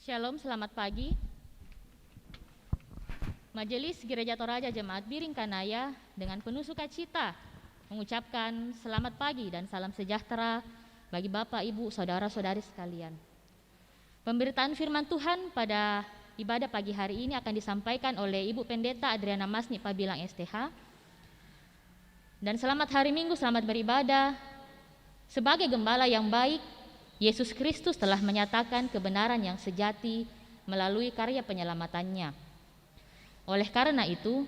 Shalom, selamat pagi. Majelis Gereja Toraja Jemaat Biring Kanaya dengan penuh sukacita mengucapkan selamat pagi dan salam sejahtera bagi Bapak, Ibu, Saudara-saudari sekalian. Pemberitaan firman Tuhan pada ibadah pagi hari ini akan disampaikan oleh Ibu Pendeta Adriana Masni Pabilang STH. Dan selamat hari Minggu, selamat beribadah. Sebagai gembala yang baik, Yesus Kristus telah menyatakan kebenaran yang sejati melalui karya penyelamatannya. Oleh karena itu,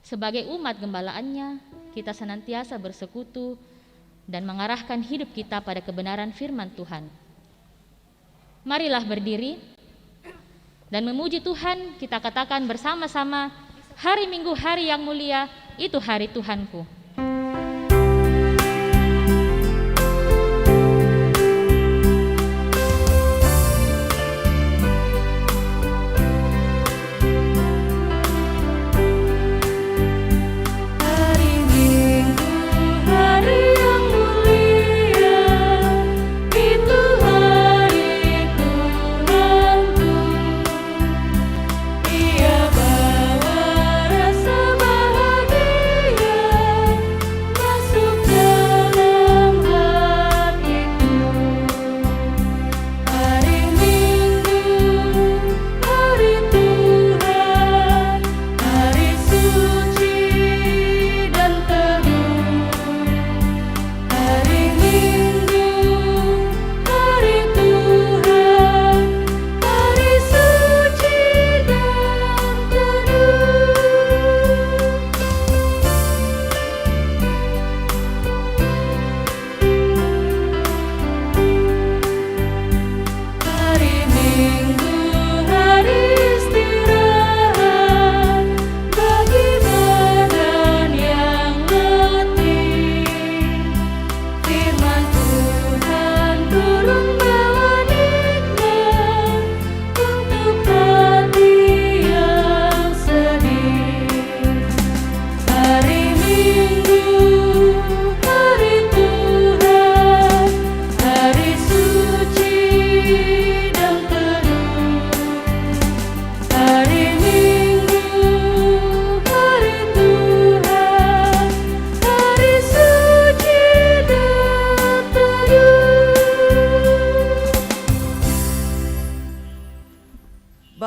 sebagai umat gembalaannya, kita senantiasa bersekutu dan mengarahkan hidup kita pada kebenaran firman Tuhan. Marilah berdiri dan memuji Tuhan. Kita katakan bersama-sama, hari Minggu, hari yang mulia, itu hari Tuhanku.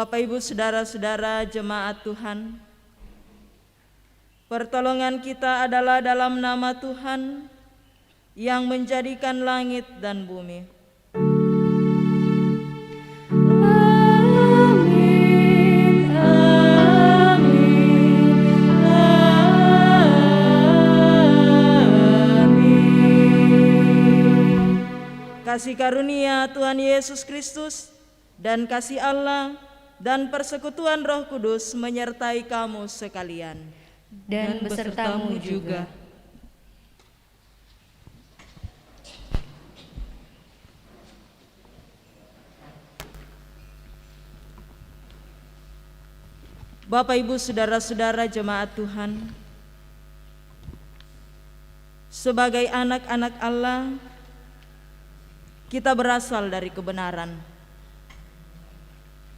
Bapak, Ibu, Saudara-saudara jemaat Tuhan, pertolongan kita adalah dalam nama Tuhan yang menjadikan langit dan bumi. Amin, amin, amin. Kasih karunia Tuhan Yesus Kristus dan kasih Allah dan persekutuan Roh Kudus menyertai kamu sekalian. Dan besertamu juga. Bapak, Ibu, Saudara-saudara jemaat Tuhan, sebagai anak-anak Allah, kita berasal dari kebenaran.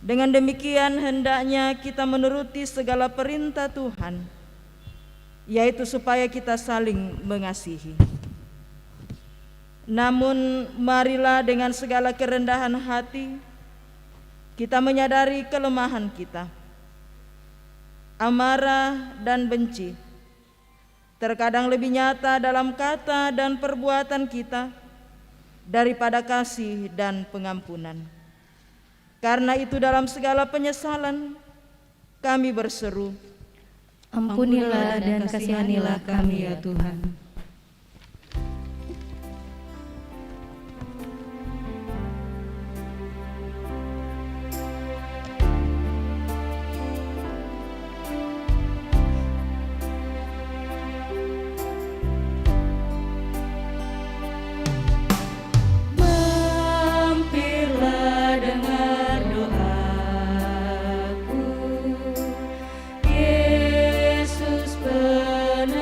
Dengan demikian hendaknya kita menuruti segala perintah Tuhan, yaitu supaya kita saling mengasihi. Namun marilah dengan segala kerendahan hati kita menyadari kelemahan kita. Amarah dan benci terkadang lebih nyata dalam kata dan perbuatan kita daripada kasih dan pengampunan. Karena itu dalam segala penyesalan kami berseru, Ampunilah dan kasihanilah kami ya Tuhan. Mampirlah dengar doaku, Yesus penebus.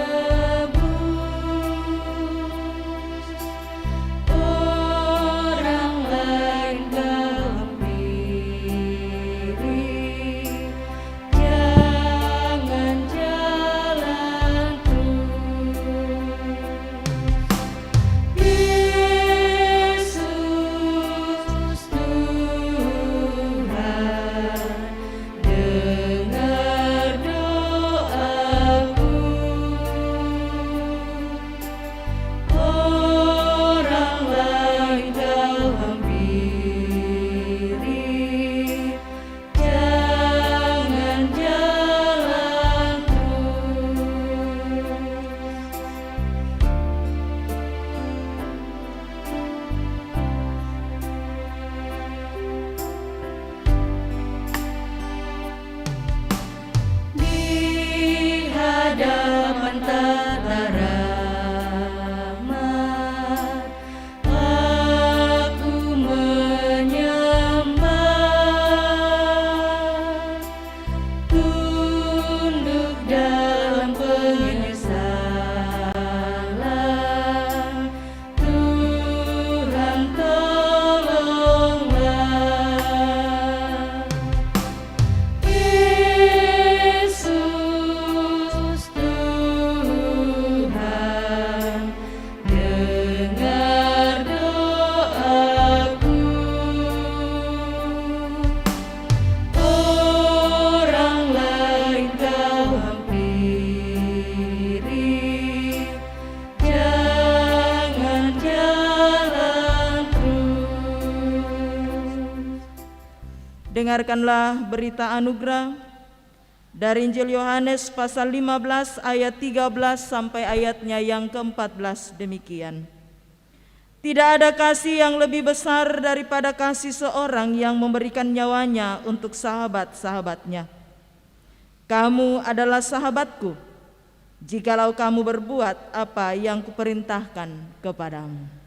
dengarkanlah berita anugerah dari Injil Yohanes pasal 15 ayat 13 sampai ayatnya yang ke-14 demikian. Tidak ada kasih yang lebih besar daripada kasih seorang yang memberikan nyawanya untuk sahabat-sahabatnya. Kamu adalah sahabatku, jikalau kamu berbuat apa yang kuperintahkan kepadamu.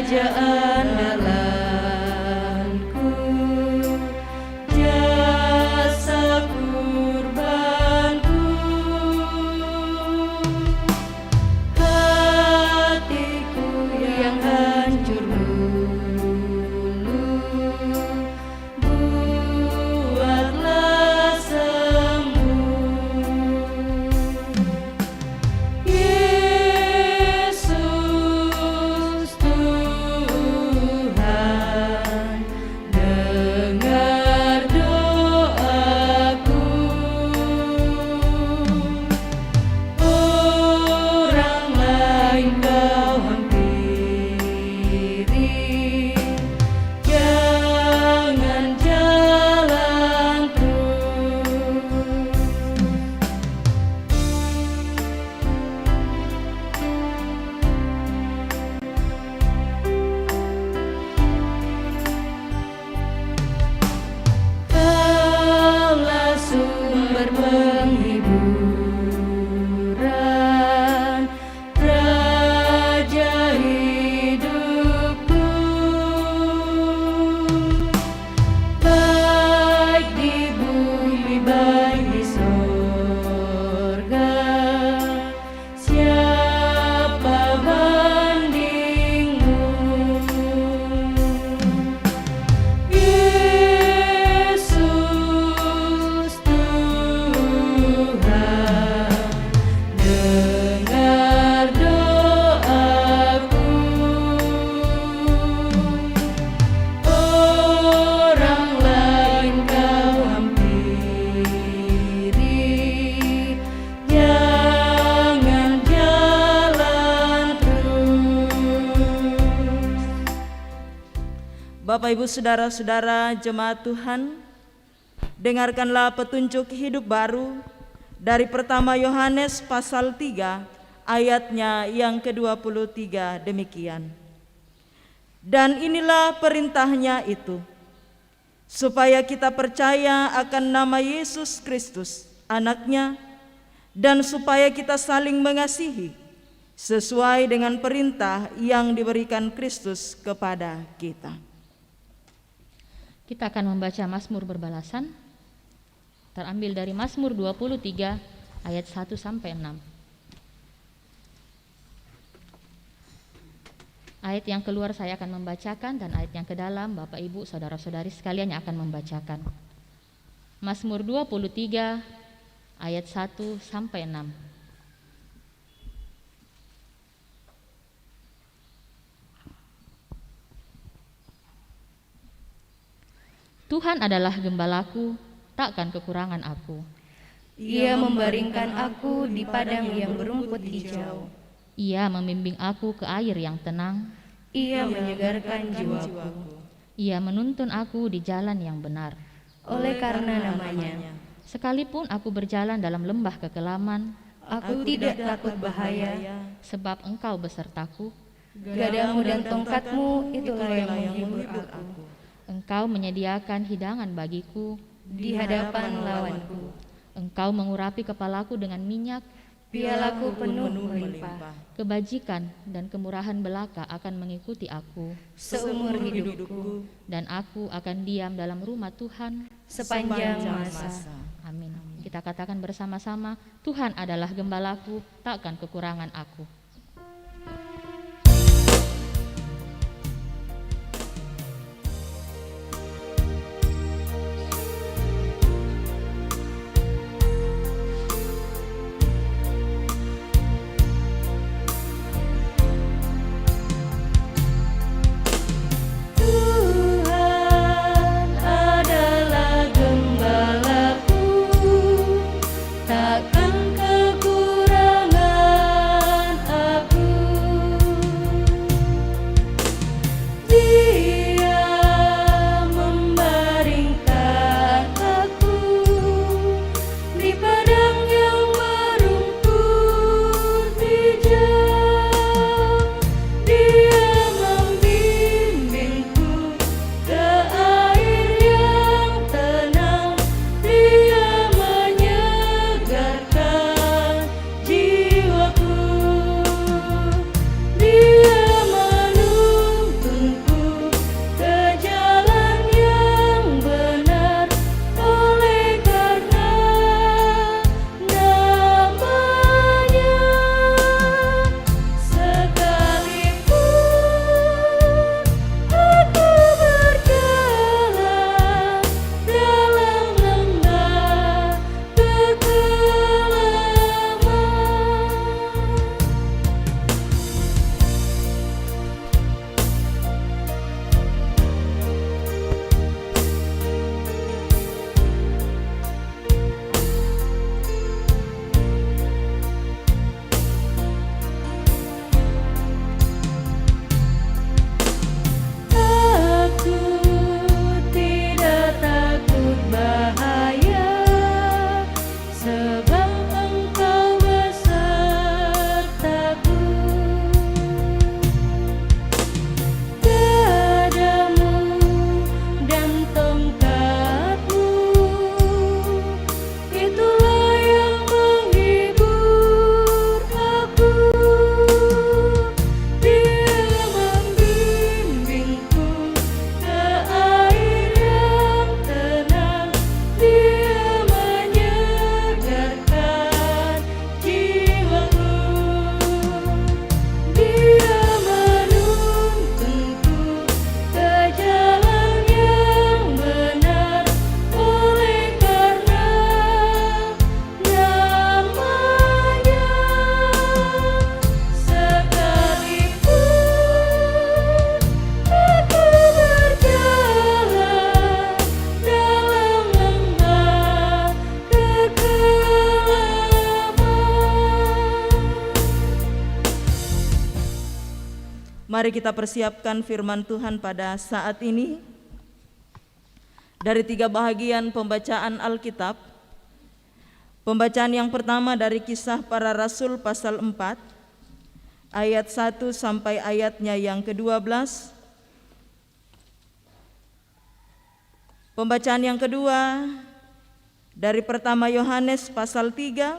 Andalanku, jasa kurbanku, hatiku yang hancur dulu, buatlah sembuh. Yesus Tuhan, dengar doaku. Orang lain kau hampiri, jangan jalan terus. Kaulah sumber penghiburan, Raja hidupku, baik di bumi baik di sorga, siapa bandingmu? Yesus Tuhan, dengar doaku. Orang lain kau hampiri, jangan jalan terus. Bapak, Ibu, Saudara-saudara jemaat Tuhan, dengarkanlah petunjuk hidup baru dari pertama Yohanes pasal 3 ayatnya yang ke-23 demikian. Dan inilah perintahnya itu, supaya kita percaya akan nama Yesus Kristus, Anaknya, dan supaya kita saling mengasihi sesuai dengan perintah yang diberikan Kristus kepada kita. Kita akan membaca Mazmur berbalasan, terambil dari Mazmur 23 ayat 1 sampai 6. Ayat yang keluar saya akan membacakan, dan ayat yang ke dalam Bapak Ibu Saudara-saudari sekalian yang akan membacakan. Mazmur 23 ayat 1 sampai 6. Tuhan adalah gembalaku, takkan kekurangan aku. Ia membaringkan aku di padang yang berumput hijau. Ia membimbing aku ke air yang tenang. Ia menyegarkan jiwaku. Ia menuntun aku di jalan yang benar. Oleh karena namanya, Sekalipun aku berjalan dalam lembah kekelaman, aku tidak takut bahaya. sebab Engkau besertaku. Gadamu dan tongkatmu itulah yang menghibur aku. Engkau menyediakan hidangan bagiku. Di hadapan lawanku, Engkau mengurapi kepalaku dengan minyak. pialaku penuh melimpah. Kebajikan dan kemurahan belaka akan mengikuti aku, Seumur hidupku, dan aku akan diam dalam rumah Tuhan sepanjang masa. Amin. Kita katakan bersama-sama, Tuhan adalah gembalaku, takkan kekurangan aku. Mari kita persiapkan firman Tuhan pada saat ini dari 3 bahagian pembacaan Alkitab. Pembacaan yang pertama dari Kisah Para Rasul pasal 4 ayat 1 sampai ayatnya yang ke-12. Pembacaan yang kedua dari pertama Yohanes pasal 3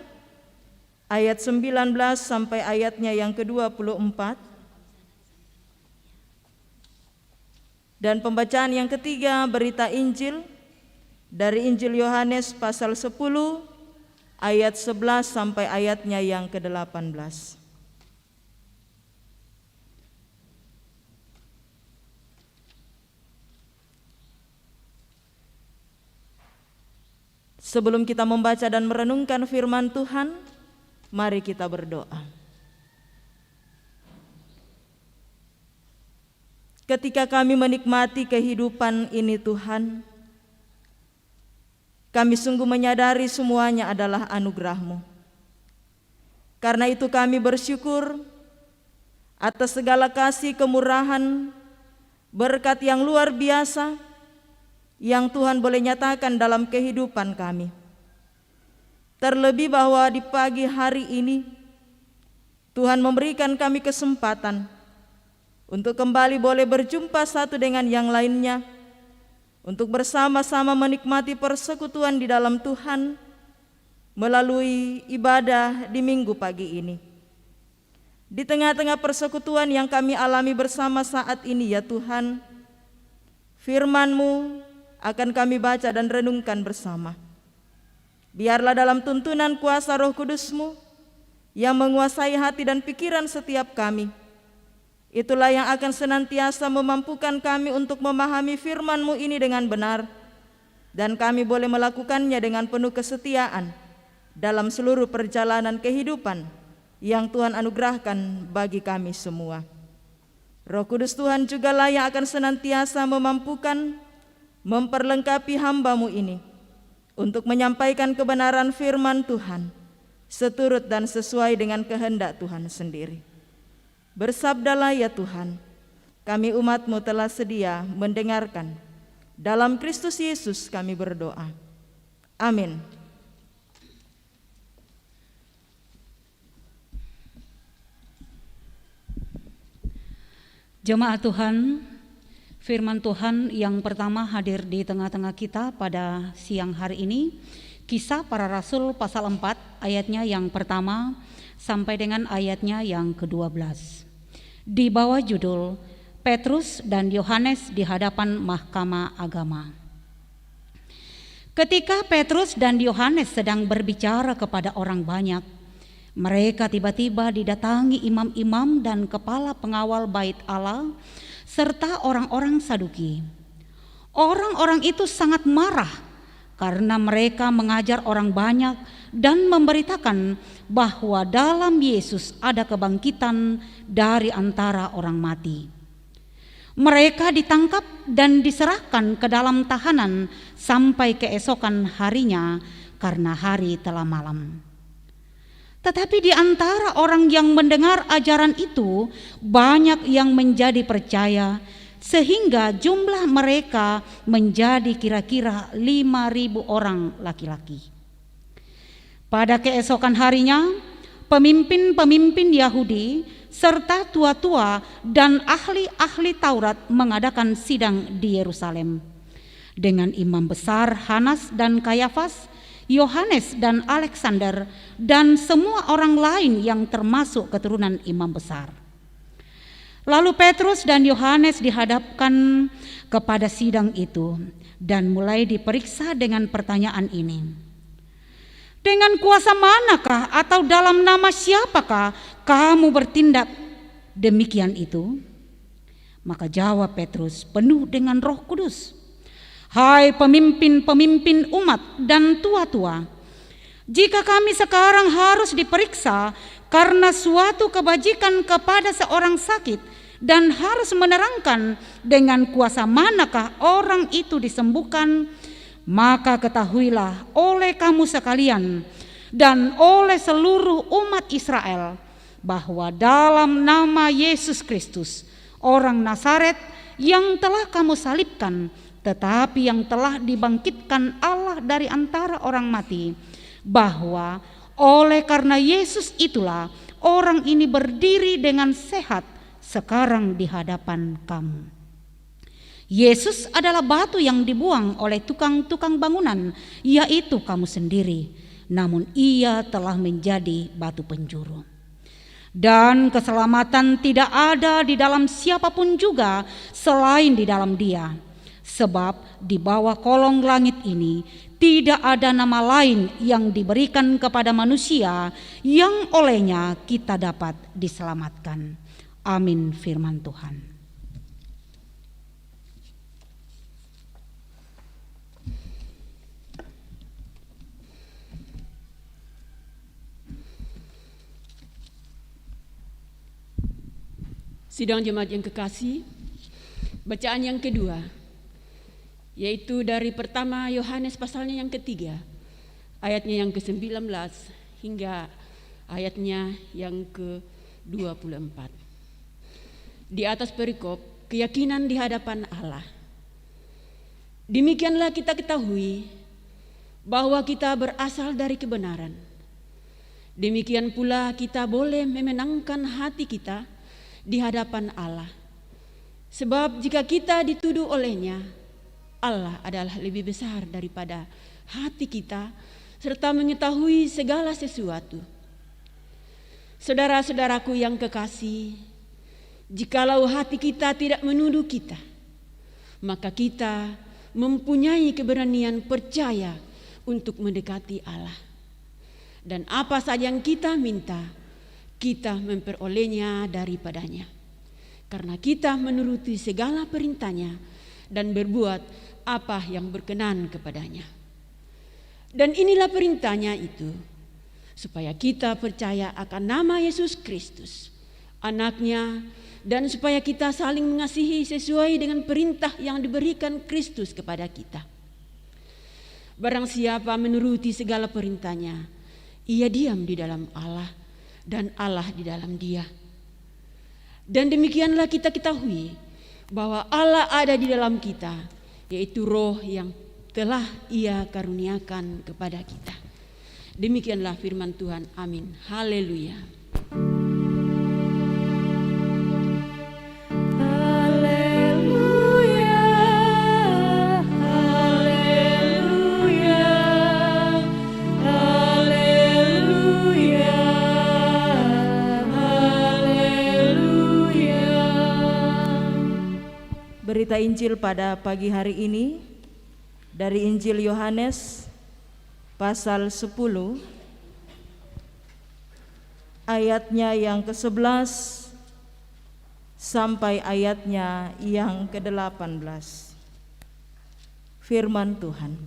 ayat 19 sampai ayatnya yang ke-24. Dan pembacaan yang ketiga berita Injil dari Injil Yohanes pasal 10 ayat 11 sampai ayatnya yang ke-18. Sebelum kita membaca dan merenungkan firman Tuhan, mari kita berdoa. Ketika kami menikmati kehidupan ini Tuhan, kami sungguh menyadari semuanya adalah anugerah-Mu. Karena itu kami bersyukur atas segala kasih, kemurahan, berkat yang luar biasa yang Tuhan boleh nyatakan dalam kehidupan kami. Terlebih bahwa di pagi hari ini Tuhan memberikan kami kesempatan untuk kembali boleh berjumpa satu dengan yang lainnya, untuk bersama-sama menikmati persekutuan di dalam Tuhan melalui ibadah di minggu pagi ini. Di tengah-tengah persekutuan yang kami alami bersama saat ini ya Tuhan, firman-Mu akan kami baca dan renungkan bersama. Biarlah dalam tuntunan kuasa Roh Kudus-Mu yang menguasai hati dan pikiran setiap kami, itulah yang akan senantiasa memampukan kami untuk memahami firman-Mu ini dengan benar, dan kami boleh melakukannya dengan penuh kesetiaan dalam seluruh perjalanan kehidupan yang Tuhan anugerahkan bagi kami semua. Roh Kudus Tuhan juga lah yang akan senantiasa memampukan, memperlengkapi hamba-Mu ini untuk menyampaikan kebenaran firman Tuhan seturut dan sesuai dengan kehendak Tuhan sendiri. Bersabdalah ya Tuhan, kami umat-Mu telah sedia mendengarkan. Dalam Kristus Yesus kami berdoa. Amin. Jemaat Tuhan, firman Tuhan yang pertama hadir di tengah-tengah kita pada siang hari ini, Kisah Para Rasul pasal 4 ayatnya yang pertama sampai dengan ayatnya yang ke-12. Di bawah judul Petrus dan Yohanes di hadapan Mahkamah Agama. Ketika Petrus dan Yohanes sedang berbicara kepada orang banyak, mereka tiba-tiba didatangi imam-imam dan kepala pengawal bait Allah serta orang-orang Saduki. Orang-orang itu sangat marah karena mereka mengajar orang banyak dan memberitakan bahwa dalam Yesus ada kebangkitan dari antara orang mati. Mereka ditangkap dan diserahkan ke dalam tahanan sampai keesokan harinya karena hari telah malam. Tetapi di antara orang yang mendengar ajaran itu banyak yang menjadi percaya, sehingga jumlah mereka menjadi kira-kira 5.000 orang laki-laki. Pada keesokan harinya, pemimpin-pemimpin Yahudi serta tua-tua dan ahli-ahli Taurat mengadakan sidang di Yerusalem dengan imam besar Hanas dan Kayafas, Yohanes dan Alexander, dan semua orang lain yang termasuk keturunan imam besar. Lalu Petrus dan Yohanes dihadapkan kepada sidang itu dan mulai diperiksa dengan pertanyaan ini. Dengan kuasa manakah atau dalam nama siapakah kamu bertindak demikian itu? Maka jawab Petrus penuh dengan Roh Kudus, "Hai pemimpin-pemimpin umat dan tua-tua, jika kami sekarang harus diperiksa karena suatu kebajikan kepada seorang sakit dan harus menerangkan dengan kuasa manakah orang itu disembuhkan, maka ketahuilah oleh kamu sekalian dan oleh seluruh umat Israel bahwa dalam nama Yesus Kristus, orang Nazaret yang telah kamu salibkan, tetapi yang telah dibangkitkan Allah dari antara orang mati, bahwa oleh karena Yesus itulah orang ini berdiri dengan sehat sekarang di hadapan kamu. Yesus adalah batu yang dibuang oleh tukang-tukang bangunan, yaitu kamu sendiri, namun ia telah menjadi batu penjuru. Dan keselamatan tidak ada di dalam siapapun juga selain di dalam Dia, sebab di bawah kolong langit ini tidak ada nama lain yang diberikan kepada manusia yang olehnya kita dapat diselamatkan. Amin firman Tuhan. Sidang jemaat yang kekasih, bacaan yang kedua, yaitu dari pertama Yohanes pasalnya yang ketiga, ayatnya yang ke-19 hingga ayatnya yang ke-24. Di atas perikop, keyakinan di hadapan Allah. Demikianlah kita ketahui bahwa kita berasal dari kebenaran. Demikian pula kita boleh memenangkan hati kita di hadapan Allah. Sebab jika kita dituduh olehnya, Allah adalah lebih besar daripada hati kita serta mengetahui segala sesuatu. Saudara-saudaraku yang kekasih, jikalau hati kita tidak menuduh kita, maka kita mempunyai keberanian percaya untuk mendekati Allah. Dan apa saja yang kita minta, kita memperolehnya daripadanya, karena kita menuruti segala perintahnya dan berbuat apa yang berkenan kepadanya. Dan inilah perintahnya itu, supaya kita percaya akan nama Yesus Kristus, Anaknya, dan supaya kita saling mengasihi sesuai dengan perintah yang diberikan Kristus kepada kita. Barang siapa menuruti segala perintahnya, ia diam di dalam Allah dan Allah di dalam dia. Dan demikianlah kita ketahui bahwa Allah ada di dalam kita, yaitu Roh yang telah Ia karuniakan kepada kita. Demikianlah firman Tuhan. Amin. Haleluya. Berita Injil pada pagi hari ini dari Injil Yohanes pasal 10 ayatnya yang ke-11 sampai ayatnya yang ke-18. Firman Tuhan.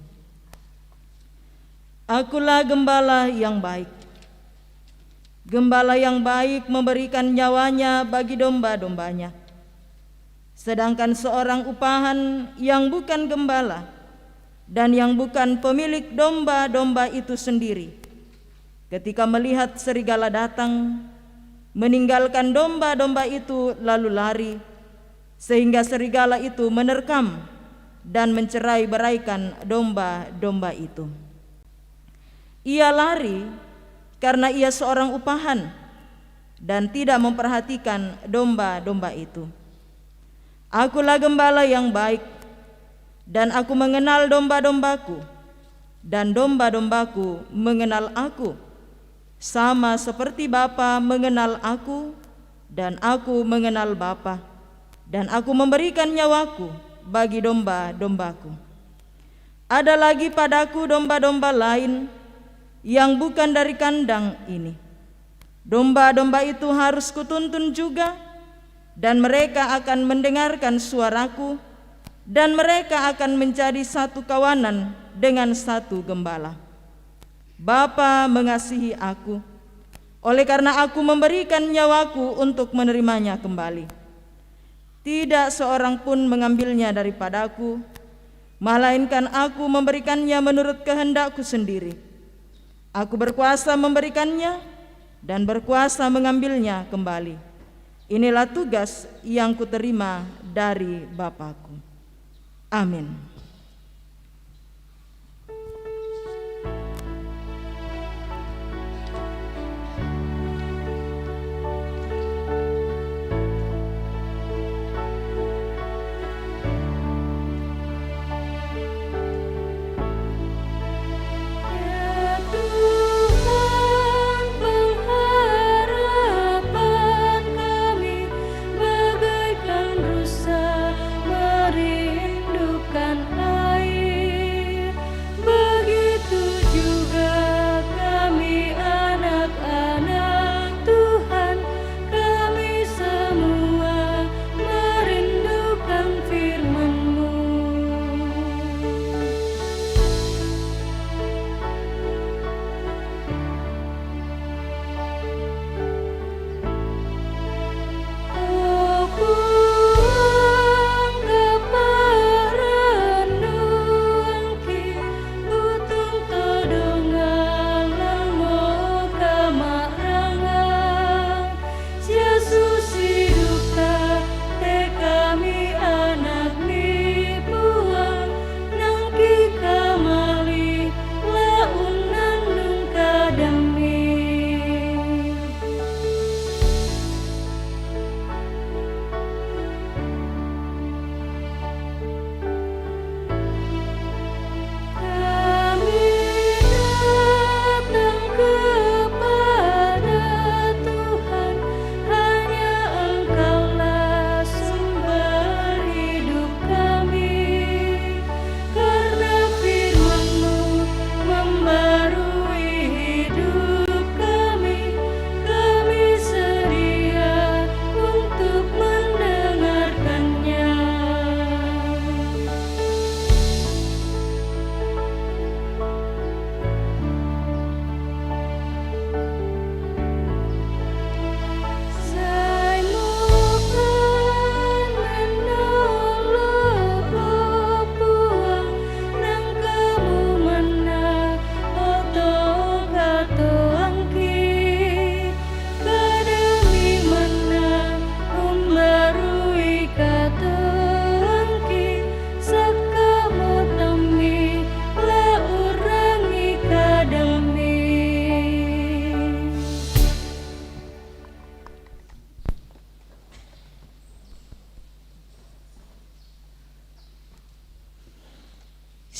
Akulah gembala yang baik. Gembala yang baik memberikan nyawanya bagi domba-dombanya. Sedangkan seorang upahan yang bukan gembala dan yang bukan pemilik domba-domba itu sendiri, ketika melihat serigala datang, meninggalkan domba-domba itu lalu lari, sehingga serigala itu menerkam dan mencerai-beraikan domba-domba itu. Ia lari karena ia seorang upahan dan tidak memperhatikan domba-domba itu. Akulah gembala yang baik, dan aku mengenal domba-dombaku, dan domba-dombaku mengenal aku, sama seperti Bapa mengenal aku, dan aku mengenal Bapa, dan aku memberikan nyawaku bagi domba-dombaku. Ada lagi padaku domba-domba lain yang bukan dari kandang ini. Domba-domba itu harus kutuntun juga, dan mereka akan mendengarkan suaraku, dan mereka akan menjadi satu kawanan dengan satu gembala. Bapa mengasihi aku, oleh karena aku memberikan nyawaku untuk menerimanya kembali. Tidak seorang pun mengambilnya daripadaku, melainkan aku memberikannya menurut kehendakku sendiri. Aku berkuasa memberikannya dan berkuasa mengambilnya kembali. Inilah tugas yang kuterima dari Bapakku. Amin.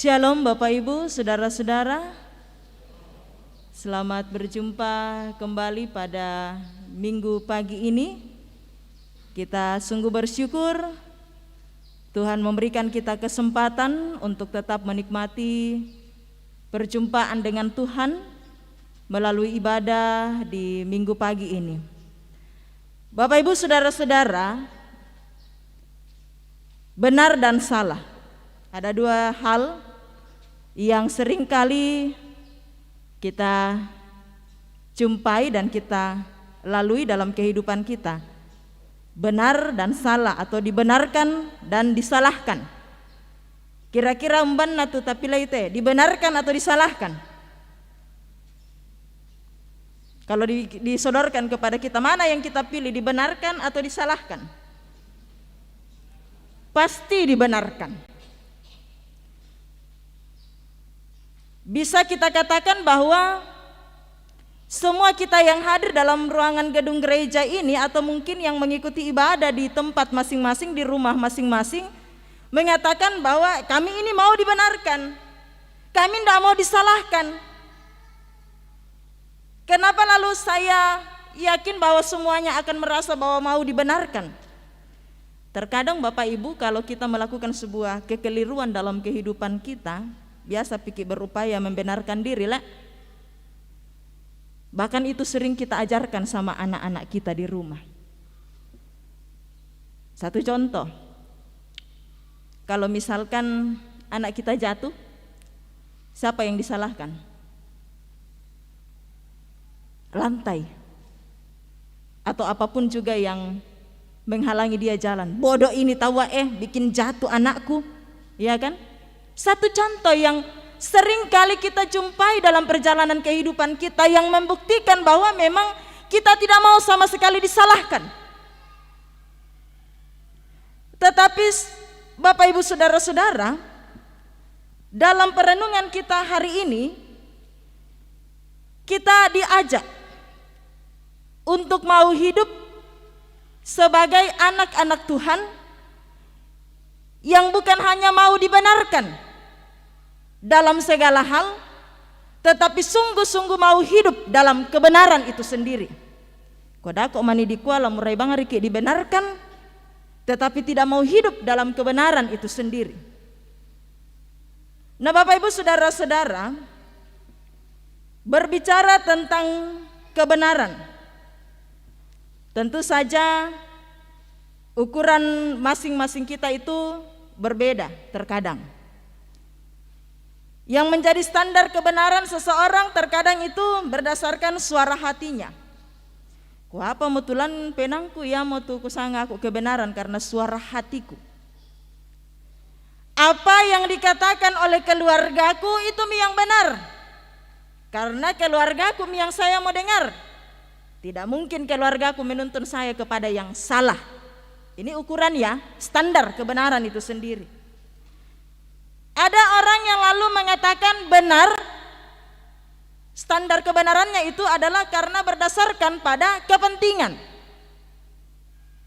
Shalom Bapak Ibu, saudara-saudara. Selamat berjumpa kembali pada minggu pagi ini. Kita sungguh bersyukur Tuhan memberikan kita kesempatan untuk tetap menikmati perjumpaan dengan Tuhan melalui ibadah di minggu pagi ini. Bapak Ibu, saudara-saudara, benar dan salah. Ada dua hal yang seringkali kita jumpai dan kita lalui dalam kehidupan kita. Benar dan salah, atau dibenarkan dan disalahkan. Kira-kira umbanna tu tapi laite, dibenarkan atau disalahkan? Kalau disodorkan kepada kita, mana yang kita pilih, dibenarkan atau disalahkan? Pasti dibenarkan. Bisa kita katakan bahwa semua kita yang hadir dalam ruangan gedung gereja ini, atau mungkin yang mengikuti ibadah di tempat masing-masing, di rumah masing-masing, mengatakan bahwa kami ini mau dibenarkan, kami tidak mau disalahkan. Kenapa lalu saya yakin bahwa semuanya akan merasa bahwa mau dibenarkan? Terkadang Bapak Ibu, kalau kita melakukan sebuah kekeliruan dalam kehidupan kita, biasa pikir berupaya membenarkan diri lah. Bahkan itu sering kita ajarkan sama anak-anak kita di rumah. Satu contoh, kalau misalkan anak kita jatuh, siapa yang disalahkan? Lantai atau apapun juga yang menghalangi dia jalan. Bodoh ini tahu bikin jatuh anakku, ya kan? Satu contoh yang sering kali kita jumpai dalam perjalanan kehidupan kita, yang membuktikan bahwa memang kita tidak mau sama sekali disalahkan. Tetapi Bapak Ibu Saudara-saudara, dalam perenungan kita hari ini, kita diajak untuk mau hidup sebagai anak-anak Tuhan yang bukan hanya mau dibenarkan dalam segala hal, tetapi sungguh-sungguh mau hidup dalam kebenaran itu sendiri. Kodako mani dikuala murai bangariki dibenarkan, tetapi tidak mau hidup dalam kebenaran itu sendiri. Nah, Bapak Ibu Saudara-saudara, berbicara tentang kebenaran, tentu saja ukuran masing-masing kita itu berbeda terkadang. Yang menjadi standar kebenaran seseorang terkadang itu berdasarkan suara hatinya. Ku apa mutulan penangku ya mau tuh kusanga aku kebenaran karena suara hatiku. Apa yang dikatakan oleh keluargaku itu yang benar, karena keluargaku yang saya mau dengar. Tidak mungkin keluargaku menuntun saya kepada yang salah. Ini ukuran ya, standar kebenaran itu sendiri. Ada orang yang lalu mengatakan benar, standar kebenarannya itu adalah karena berdasarkan pada kepentingan.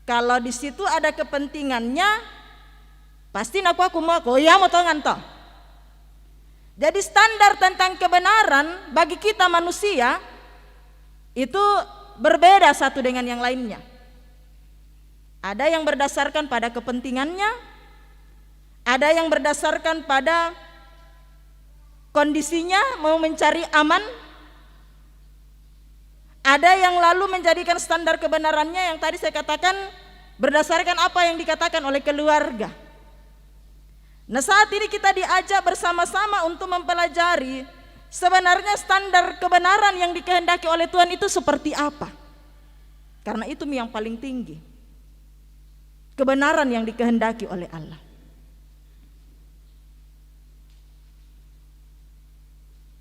Kalau di situ ada kepentingannya, pasti aku mau ya mau tongan toh. Jadi standar tentang kebenaran bagi kita manusia itu berbeda satu dengan yang lainnya. Ada yang berdasarkan pada kepentingannya, ada yang berdasarkan pada kondisinya mau mencari aman, ada yang lalu menjadikan standar kebenarannya yang tadi saya katakan berdasarkan apa yang dikatakan oleh keluarga. Nah, saat ini kita diajak bersama-sama untuk mempelajari sebenarnya standar kebenaran yang dikehendaki oleh Tuhan itu seperti apa. Karena itu yang paling tinggi, kebenaran yang dikehendaki oleh Allah.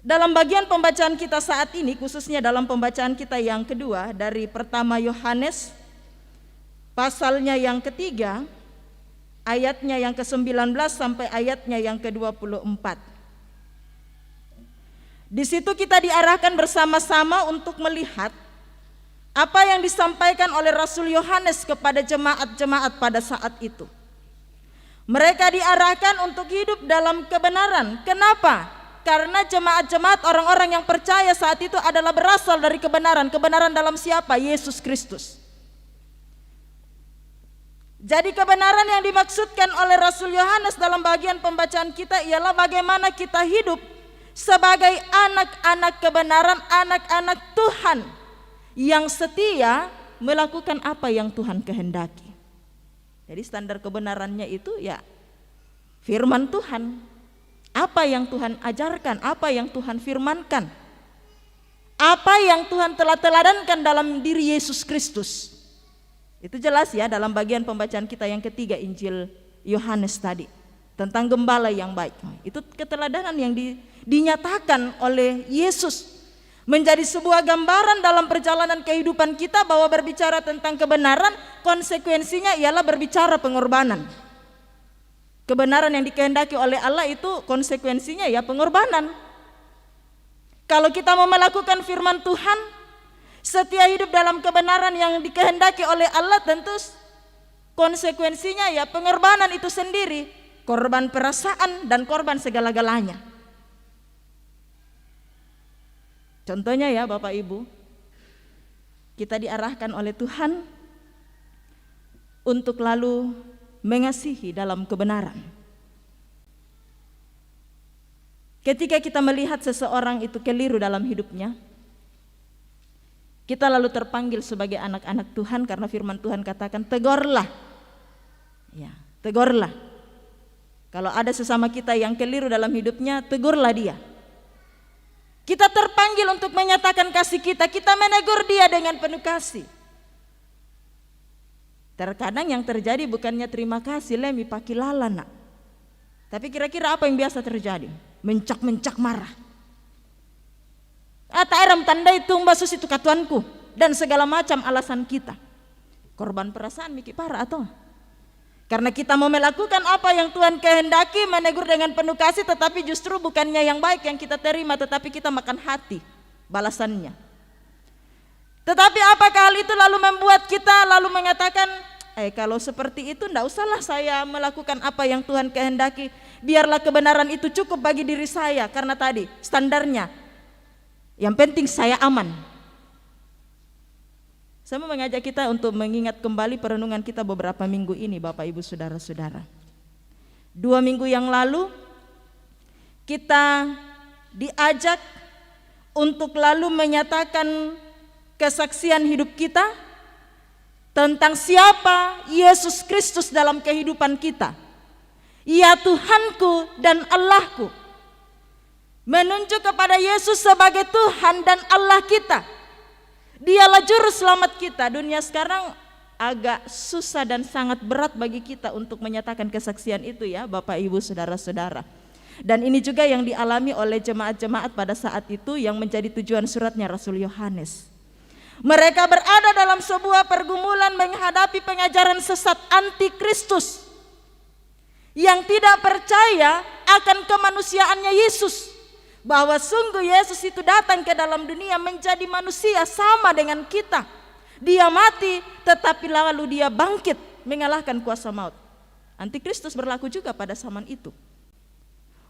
Dalam bagian pembacaan kita saat ini, khususnya dalam pembacaan kita yang kedua dari pertama Yohanes pasalnya yang ketiga, ayatnya yang ke-19 sampai ayatnya yang ke-24. Di situ kita diarahkan bersama-sama untuk melihat apa yang disampaikan oleh Rasul Yohanes kepada jemaat-jemaat pada saat itu. Mereka diarahkan untuk hidup dalam kebenaran. Kenapa? Karena jemaat-jemaat orang-orang yang percaya saat itu adalah berasal dari kebenaran. Kebenaran dalam siapa? Yesus Kristus. Jadi kebenaran yang dimaksudkan oleh Rasul Yohanes dalam bagian pembacaan kita ialah bagaimana kita hidup sebagai anak-anak kebenaran, anak-anak Tuhan yang setia melakukan apa yang Tuhan kehendaki. Jadi standar kebenarannya itu ya firman Tuhan. Apa yang Tuhan ajarkan, apa yang Tuhan firmankan, apa yang Tuhan telah teladankan dalam diri Yesus Kristus. Itu jelas ya dalam bagian pembacaan kita yang ketiga Injil Yohanes tadi tentang gembala yang baik. Itu keteladanan yang dinyatakan oleh Yesus menjadi sebuah gambaran dalam perjalanan kehidupan kita bahwa berbicara tentang kebenaran konsekuensinya ialah berbicara pengorbanan. Kebenaran yang dikehendaki oleh Allah itu konsekuensinya ya pengorbanan. Kalau kita mau melakukan firman Tuhan, setia hidup dalam kebenaran yang dikehendaki oleh Allah, tentu konsekuensinya ya pengorbanan itu sendiri, korban perasaan dan korban segala-galanya. Contohnya ya Bapak Ibu, kita diarahkan oleh Tuhan untuk lalu mengasihi dalam kebenaran. Ketika kita melihat seseorang itu keliru dalam hidupnya, kita lalu terpanggil sebagai anak-anak Tuhan karena firman Tuhan katakan tegurlah. Ya, tegurlah. Kalau ada sesama kita yang keliru dalam hidupnya, tegurlah dia. Kita terpanggil untuk menyatakan kasih kita menegur dia dengan penuh kasih. Terkadang yang terjadi bukannya terima kasih lemi pakilala nak. Tapi kira-kira apa yang biasa terjadi? Mencak-mencak marah. Ata eram tandai tumba sus itu katuanku dan segala macam alasan kita. Korban perasaan miki parah atau? Karena kita mau melakukan apa yang Tuhan kehendaki, menegur dengan penuh kasih, tetapi justru bukannya yang baik yang kita terima, tetapi kita makan hati balasannya. Tetapi apakah hal itu lalu membuat kita lalu mengatakan, kalau seperti itu enggak usahlah saya melakukan apa yang Tuhan kehendaki, biarlah kebenaran itu cukup bagi diri saya, karena tadi standarnya yang penting saya aman. Saya mau mengajak kita untuk mengingat kembali perenungan kita beberapa minggu ini, Bapak Ibu Saudara-saudara. 2 minggu yang lalu kita diajak untuk lalu menyatakan kesaksian hidup kita tentang siapa Yesus Kristus dalam kehidupan kita. Ya Tuhanku dan Allahku. Menunjuk kepada Yesus sebagai Tuhan dan Allah kita. Dialah juru selamat kita. Dunia sekarang agak susah dan sangat berat bagi kita untuk menyatakan kesaksian itu ya Bapak Ibu Saudara-saudara. Dan ini juga yang dialami oleh jemaat-jemaat pada saat itu yang menjadi tujuan suratnya Rasul Yohanes. Mereka berada dalam sebuah pergumulan menghadapi pengajaran sesat anti-Kristus yang tidak percaya akan kemanusiaannya Yesus, bahwa sungguh Yesus itu datang ke dalam dunia menjadi manusia sama dengan kita. Dia mati tetapi lalu dia bangkit mengalahkan kuasa maut. Antikristus berlaku juga pada zaman itu.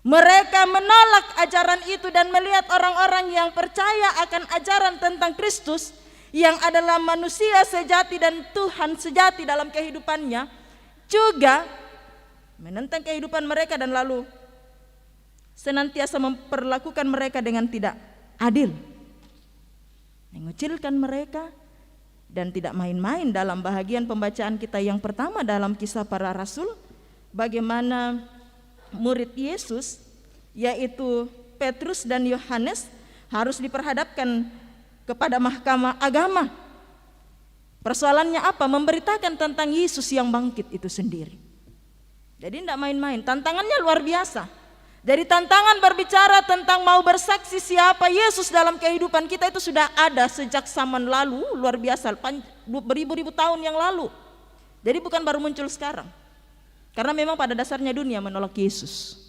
Mereka menolak ajaran itu dan melihat orang-orang yang percaya akan ajaran tentang Kristus yang adalah manusia sejati dan Tuhan sejati dalam kehidupannya, juga menentang kehidupan mereka dan lalu senantiasa memperlakukan mereka dengan tidak adil, mengucilkan mereka, dan tidak main-main. Dalam bahagian pembacaan kita yang pertama dalam Kisah Para Rasul, bagaimana murid Yesus yaitu Petrus dan Yohanes harus diperhadapkan kepada mahkamah agama. Persoalannya apa? Memberitakan tentang Yesus yang bangkit itu sendiri. Jadi tidak main-main, tantangannya luar biasa. Jadi tantangan berbicara tentang mau bersaksi siapa Yesus dalam kehidupan kita itu sudah ada sejak zaman lalu, luar biasa, beribu-ribu tahun yang lalu. Jadi bukan baru muncul sekarang. Karena memang pada dasarnya dunia menolak Yesus.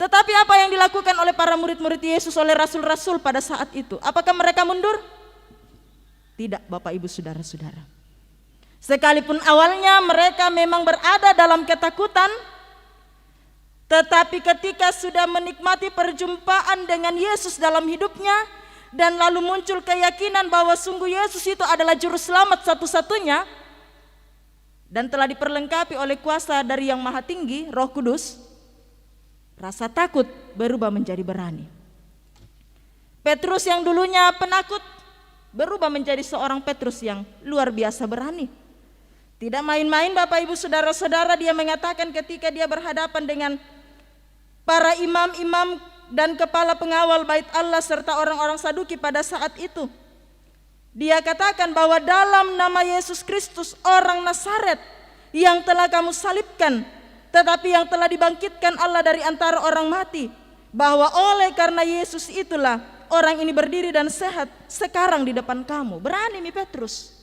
Tetapi apa yang dilakukan oleh para murid-murid Yesus, oleh rasul-rasul pada saat itu? Apakah mereka mundur? Tidak, Bapak Ibu Saudara-saudara. Sekalipun awalnya mereka memang berada dalam ketakutan, tetapi ketika sudah menikmati perjumpaan dengan Yesus dalam hidupnya dan lalu muncul keyakinan bahwa sungguh Yesus itu adalah juru selamat satu-satunya dan telah diperlengkapi oleh kuasa dari Yang Maha Tinggi, Roh Kudus, rasa takut berubah menjadi berani. Petrus yang dulunya penakut berubah menjadi seorang Petrus yang luar biasa berani. Tidak main-main Bapak Ibu Saudara-saudara, dia mengatakan ketika dia berhadapan dengan para imam-imam dan kepala pengawal bait Allah serta orang-orang Saduki pada saat itu. Dia katakan bahwa dalam nama Yesus Kristus orang Nazaret yang telah kamu salibkan, tetapi yang telah dibangkitkan Allah dari antara orang mati, bahwa oleh karena Yesus itulah orang ini berdiri dan sehat sekarang di depan kamu. Berani nih Petrus.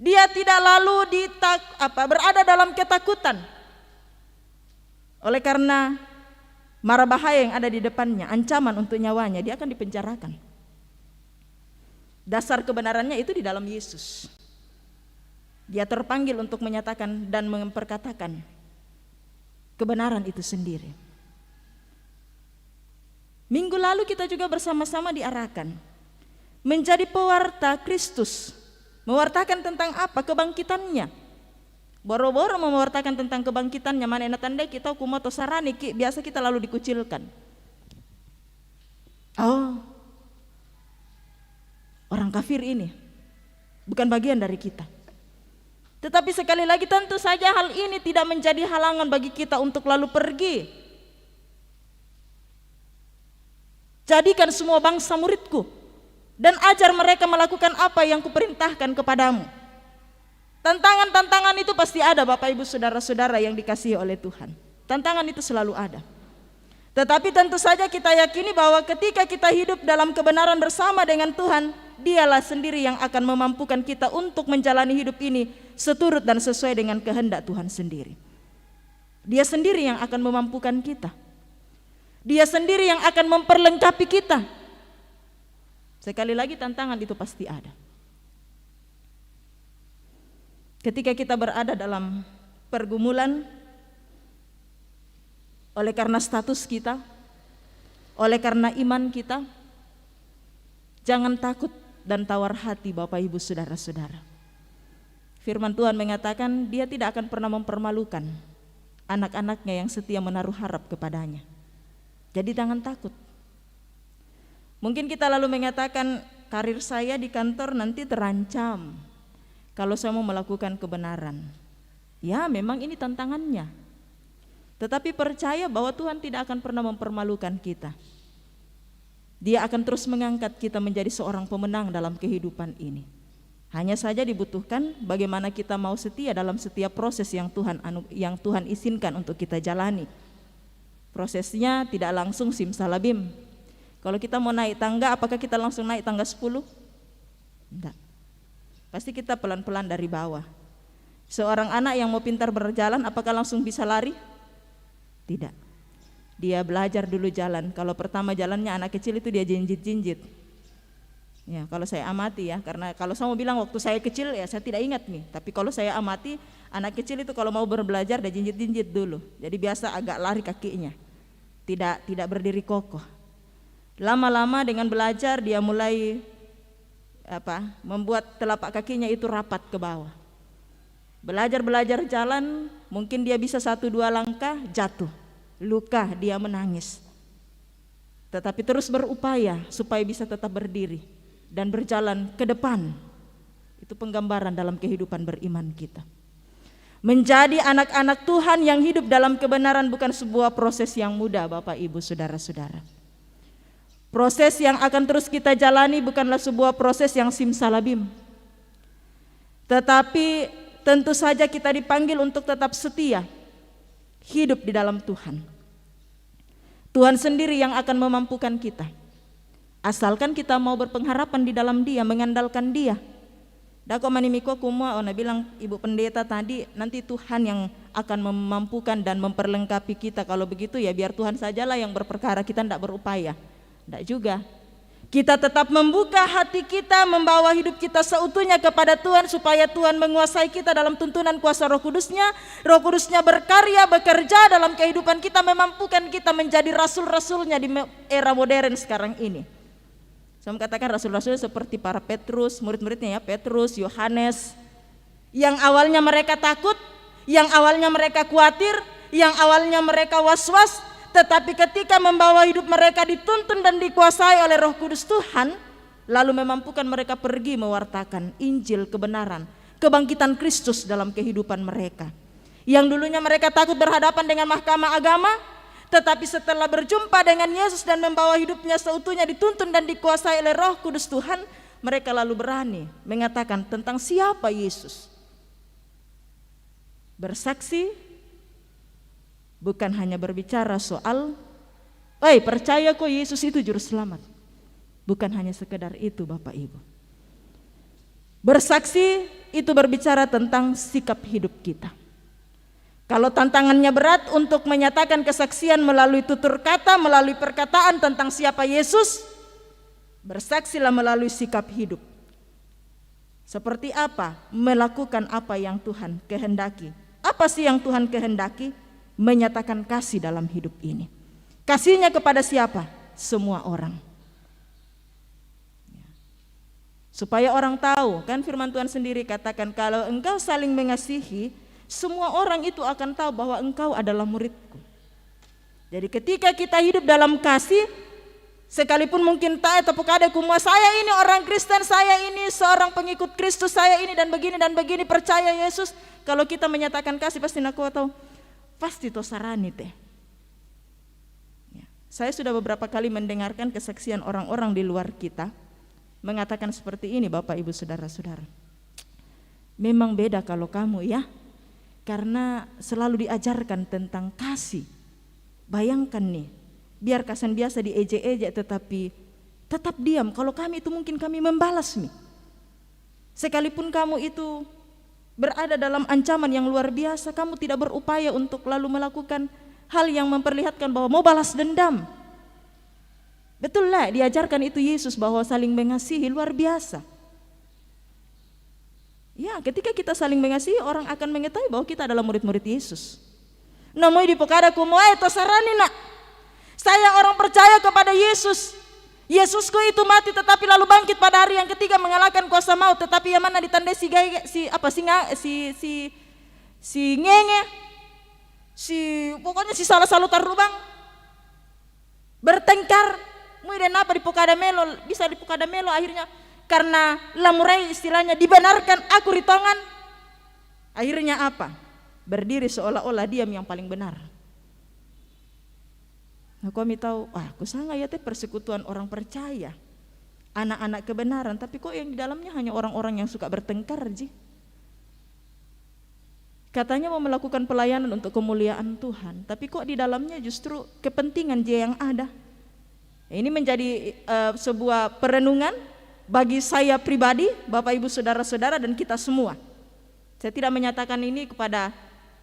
Dia tidak lalu berada dalam ketakutan. Oleh karena mara bahaya yang ada di depannya, ancaman untuk nyawanya, dia akan dipenjarakan. Dasar kebenarannya itu di dalam Yesus. Dia terpanggil untuk menyatakan dan memperkatakan kebenaran itu sendiri. Minggu lalu kita juga bersama-sama diarahkan menjadi pewarta Kristus. Mewartakan tentang apa? Kebangkitannya. Boro-boro mewartakan tentang kebangkitannya, mana tanda kita kumoto sarani, biasa kita lalu dikucilkan. Oh, orang kafir ini bukan bagian dari kita. Tetapi sekali lagi tentu saja hal ini tidak menjadi halangan bagi kita untuk lalu pergi. Jadikan semua bangsa muridku dan ajar mereka melakukan apa yang kuperintahkan kepadamu. Tantangan-tantangan itu pasti ada Bapak Ibu Saudara-saudara yang dikasihi oleh Tuhan. Tantangan itu selalu ada. Tetapi tentu saja kita yakini bahwa ketika kita hidup dalam kebenaran bersama dengan Tuhan, Dialah sendiri yang akan memampukan kita untuk menjalani hidup ini seturut dan sesuai dengan kehendak Tuhan sendiri. Dia sendiri yang akan memampukan kita. Dia sendiri yang akan memperlengkapi kita. Sekali lagi, tantangan itu pasti ada. Ketika kita berada dalam pergumulan, oleh karena status kita, oleh karena iman kita, jangan takut dan tawar hati Bapak Ibu Saudara-saudara. Firman Tuhan mengatakan Dia tidak akan pernah mempermalukan anak-anaknya yang setia menaruh harap kepadanya. Jadi jangan takut. Mungkin kita lalu mengatakan, karir saya di kantor nanti terancam kalau saya mau melakukan kebenaran. Ya, memang ini tantangannya. Tetapi percaya bahwa Tuhan tidak akan pernah mempermalukan kita. Dia akan terus mengangkat kita menjadi seorang pemenang dalam kehidupan ini. Hanya saja dibutuhkan bagaimana kita mau setia dalam setiap proses yang Tuhan izinkan untuk kita jalani. Prosesnya tidak langsung simsalabim. Kalau kita mau naik tangga, apakah kita langsung naik tangga 10? Tidak. Pasti kita pelan-pelan dari bawah. Seorang anak yang mau pintar berjalan, apakah langsung bisa lari? Tidak. Dia belajar dulu jalan. Kalau pertama jalannya anak kecil itu dia jinjit-jinjit. Ya, kalau saya amati ya, karena kalau saya mau bilang waktu saya kecil ya saya tidak ingat nih. Tapi kalau saya amati, anak kecil itu kalau mau berbelajar dia jinjit-jinjit dulu. Jadi biasa agak lari kakinya. Tidak berdiri kokoh. Lama-lama dengan belajar dia mulai membuat telapak kakinya itu rapat ke bawah. Belajar jalan, mungkin dia bisa 1-2 langkah jatuh, luka, dia menangis. Tetapi terus berupaya supaya bisa tetap berdiri dan berjalan ke depan. Itu penggambaran dalam kehidupan beriman kita. Menjadi anak-anak Tuhan yang hidup dalam kebenaran bukan sebuah proses yang mudah, Bapak Ibu Saudara-saudara. Proses yang akan terus kita jalani bukanlah sebuah proses yang simsalabim. Tetapi tentu saja kita dipanggil untuk tetap setia hidup di dalam Tuhan. Tuhan sendiri yang akan memampukan kita. Asalkan kita mau berpengharapan di dalam Dia, mengandalkan Dia. Dako manimiko kumua ona bilang Ibu Pendeta tadi, nanti Tuhan yang akan memampukan dan memperlengkapi kita. Kalau begitu ya biar Tuhan sajalah yang berperkara, kita tidak berupaya. Tidak juga. Kita tetap membuka hati kita, membawa hidup kita seutuhnya kepada Tuhan supaya Tuhan menguasai kita dalam tuntunan kuasa Roh Kudus-Nya. Roh Kudus-Nya berkarya, bekerja dalam kehidupan kita, memampukan kita menjadi rasul-rasul-Nya di era modern sekarang ini. Saya katakan rasul-rasul seperti para Petrus, murid-muridnya ya, Petrus, Yohanes, yang awalnya mereka takut, yang awalnya mereka khawatir, yang awalnya mereka was-was, tetapi ketika membawa hidup mereka dituntun dan dikuasai oleh Roh Kudus Tuhan, lalu memampukan mereka pergi mewartakan Injil kebenaran, kebangkitan Kristus dalam kehidupan mereka. Yang dulunya mereka takut berhadapan dengan mahkamah agama, tetapi setelah berjumpa dengan Yesus dan membawa hidupnya seutuhnya dituntun dan dikuasai oleh Roh Kudus Tuhan, mereka lalu berani mengatakan tentang siapa Yesus. Bersaksi bukan hanya berbicara soal percaya kok Yesus itu juru selamat. Bukan hanya sekedar itu Bapak Ibu. Bersaksi itu berbicara tentang sikap hidup kita. Kalau tantangannya berat untuk menyatakan kesaksian melalui tutur kata, melalui perkataan tentang siapa Yesus, bersaksilah melalui sikap hidup. Seperti apa? Melakukan apa yang Tuhan kehendaki. Apa sih yang Tuhan kehendaki? Menyatakan kasih dalam hidup ini. Kasihnya kepada siapa? Semua orang. Supaya orang tahu, kan firman Tuhan sendiri katakan kalau engkau saling mengasihi, semua orang itu akan tahu bahwa engkau adalah muridku. Jadi ketika kita hidup dalam kasih, sekalipun mungkin taat tepuk ada kumua, saya ini orang Kristen, saya ini seorang pengikut Kristus, saya ini dan begini percaya Yesus. Kalau kita menyatakan kasih pasti nak tahu. Pasti to sarani teh. Ya. Saya sudah beberapa kali mendengarkan kesaksian orang-orang di luar kita mengatakan seperti ini Bapak Ibu Saudara-saudara. Memang beda kalau kamu ya, karena selalu diajarkan tentang kasih. Bayangkan nih, biar kesan biasa diejek-ejek tetapi tetap diam. Kalau kami itu mungkin kami membalas nih. Sekalipun kamu itu berada dalam ancaman yang luar biasa, kamu tidak berupaya untuk lalu melakukan hal yang memperlihatkan bahwa mau balas dendam. Betul lah, diajarkan itu Yesus bahwa saling mengasihi luar biasa. Ya, ketika kita saling mengasihi, orang akan mengetahui bahwa kita adalah murid-murid Yesus. Namoi di pokada kumoe tosarani nak. Saya orang percaya kepada Yesus. Yesusku itu mati tetapi lalu bangkit pada hari yang ketiga mengalahkan kuasa maut. Tetapi yang mana ditandai si ngenge, pokoknya si salah lubang bertengkar. Kemudian apa di pokada melo, bisa di pokada melo akhirnya karena lamurai istilahnya dibenarkan aku ritongan. Akhirnya apa? Berdiri seolah-olah diam yang paling benar. Nah, kami tahu, aku sangat ya teh persekutuan orang percaya, anak-anak kebenaran, tapi kok yang di dalamnya hanya orang-orang yang suka bertengkar, Ji. Katanya mau melakukan pelayanan untuk kemuliaan Tuhan, tapi kok di dalamnya justru kepentingan J yang ada. Ini menjadi sebuah perenungan bagi saya pribadi, Bapak Ibu Saudara-saudara dan kita semua. Saya tidak menyatakan ini kepada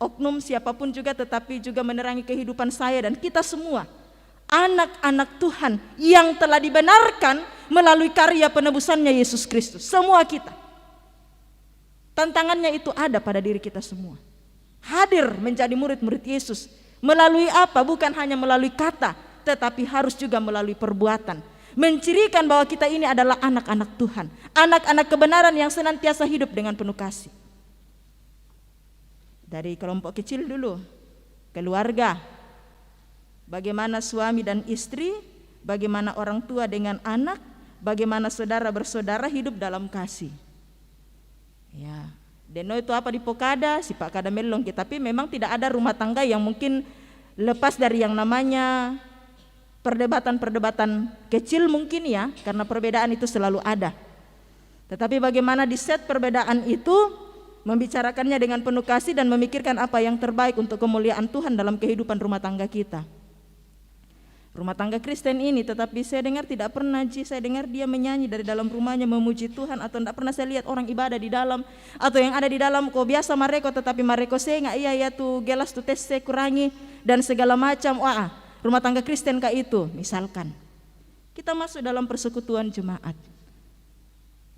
oknum siapapun juga, tetapi juga menerangi kehidupan saya dan kita semua. Anak-anak Tuhan yang telah dibenarkan melalui karya penebusannya Yesus Kristus. Semua kita. Tantangannya itu ada pada diri kita semua. Hadir menjadi murid-murid Yesus. Melalui apa? Bukan hanya melalui kata, tetapi harus juga melalui perbuatan. Mencirikan bahwa kita ini adalah anak-anak Tuhan. Anak-anak kebenaran yang senantiasa hidup dengan penuh kasih. Dari kelompok kecil dulu, keluarga. Bagaimana suami dan istri, bagaimana orang tua dengan anak, bagaimana saudara bersaudara hidup dalam kasih. Ya, deno itu apa di pokada, si Pak Kada melong kita, tapi memang tidak ada rumah tangga yang mungkin lepas dari yang namanya perdebatan-perdebatan kecil mungkin ya, karena perbedaan itu selalu ada. Tetapi bagaimana di set perbedaan itu, membicarakannya dengan penuh kasih dan memikirkan apa yang terbaik untuk kemuliaan Tuhan dalam kehidupan rumah tangga kita. Rumah tangga Kristen ini, tetapi saya dengar tidak pernah saya dengar dia menyanyi dari dalam rumahnya memuji Tuhan, atau tidak pernah saya lihat orang ibadah di dalam, atau yang ada di dalam kok biasa mareko tetapi mareko saya nggak iya tuh gelas tuh tes saya kurangi dan segala macam. Wah, rumah tangga Kristen kayak itu. Misalkan kita masuk dalam persekutuan jemaat,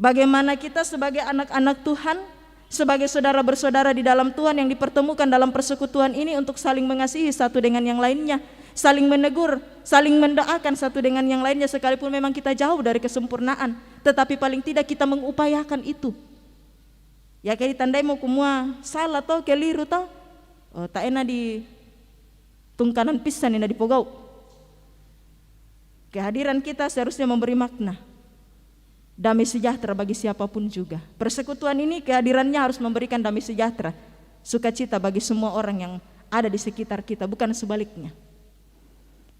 bagaimana kita sebagai anak-anak Tuhan, sebagai saudara bersaudara di dalam Tuhan yang dipertemukan dalam persekutuan ini untuk saling mengasihi satu dengan yang lainnya, saling menegur, saling mendoakan satu dengan yang lainnya, sekalipun memang kita jauh dari kesempurnaan, tetapi paling tidak kita mengupayakan itu. Ya kayak ditandai mau kumua salah toh keliru toh, tak enak di tungkanan pisan enak dipogau. Kehadiran kita seharusnya memberi makna damai sejahtera bagi siapapun juga. Persekutuan ini kehadirannya harus memberikan damai sejahtera, sukacita bagi semua orang yang ada di sekitar kita, bukan sebaliknya.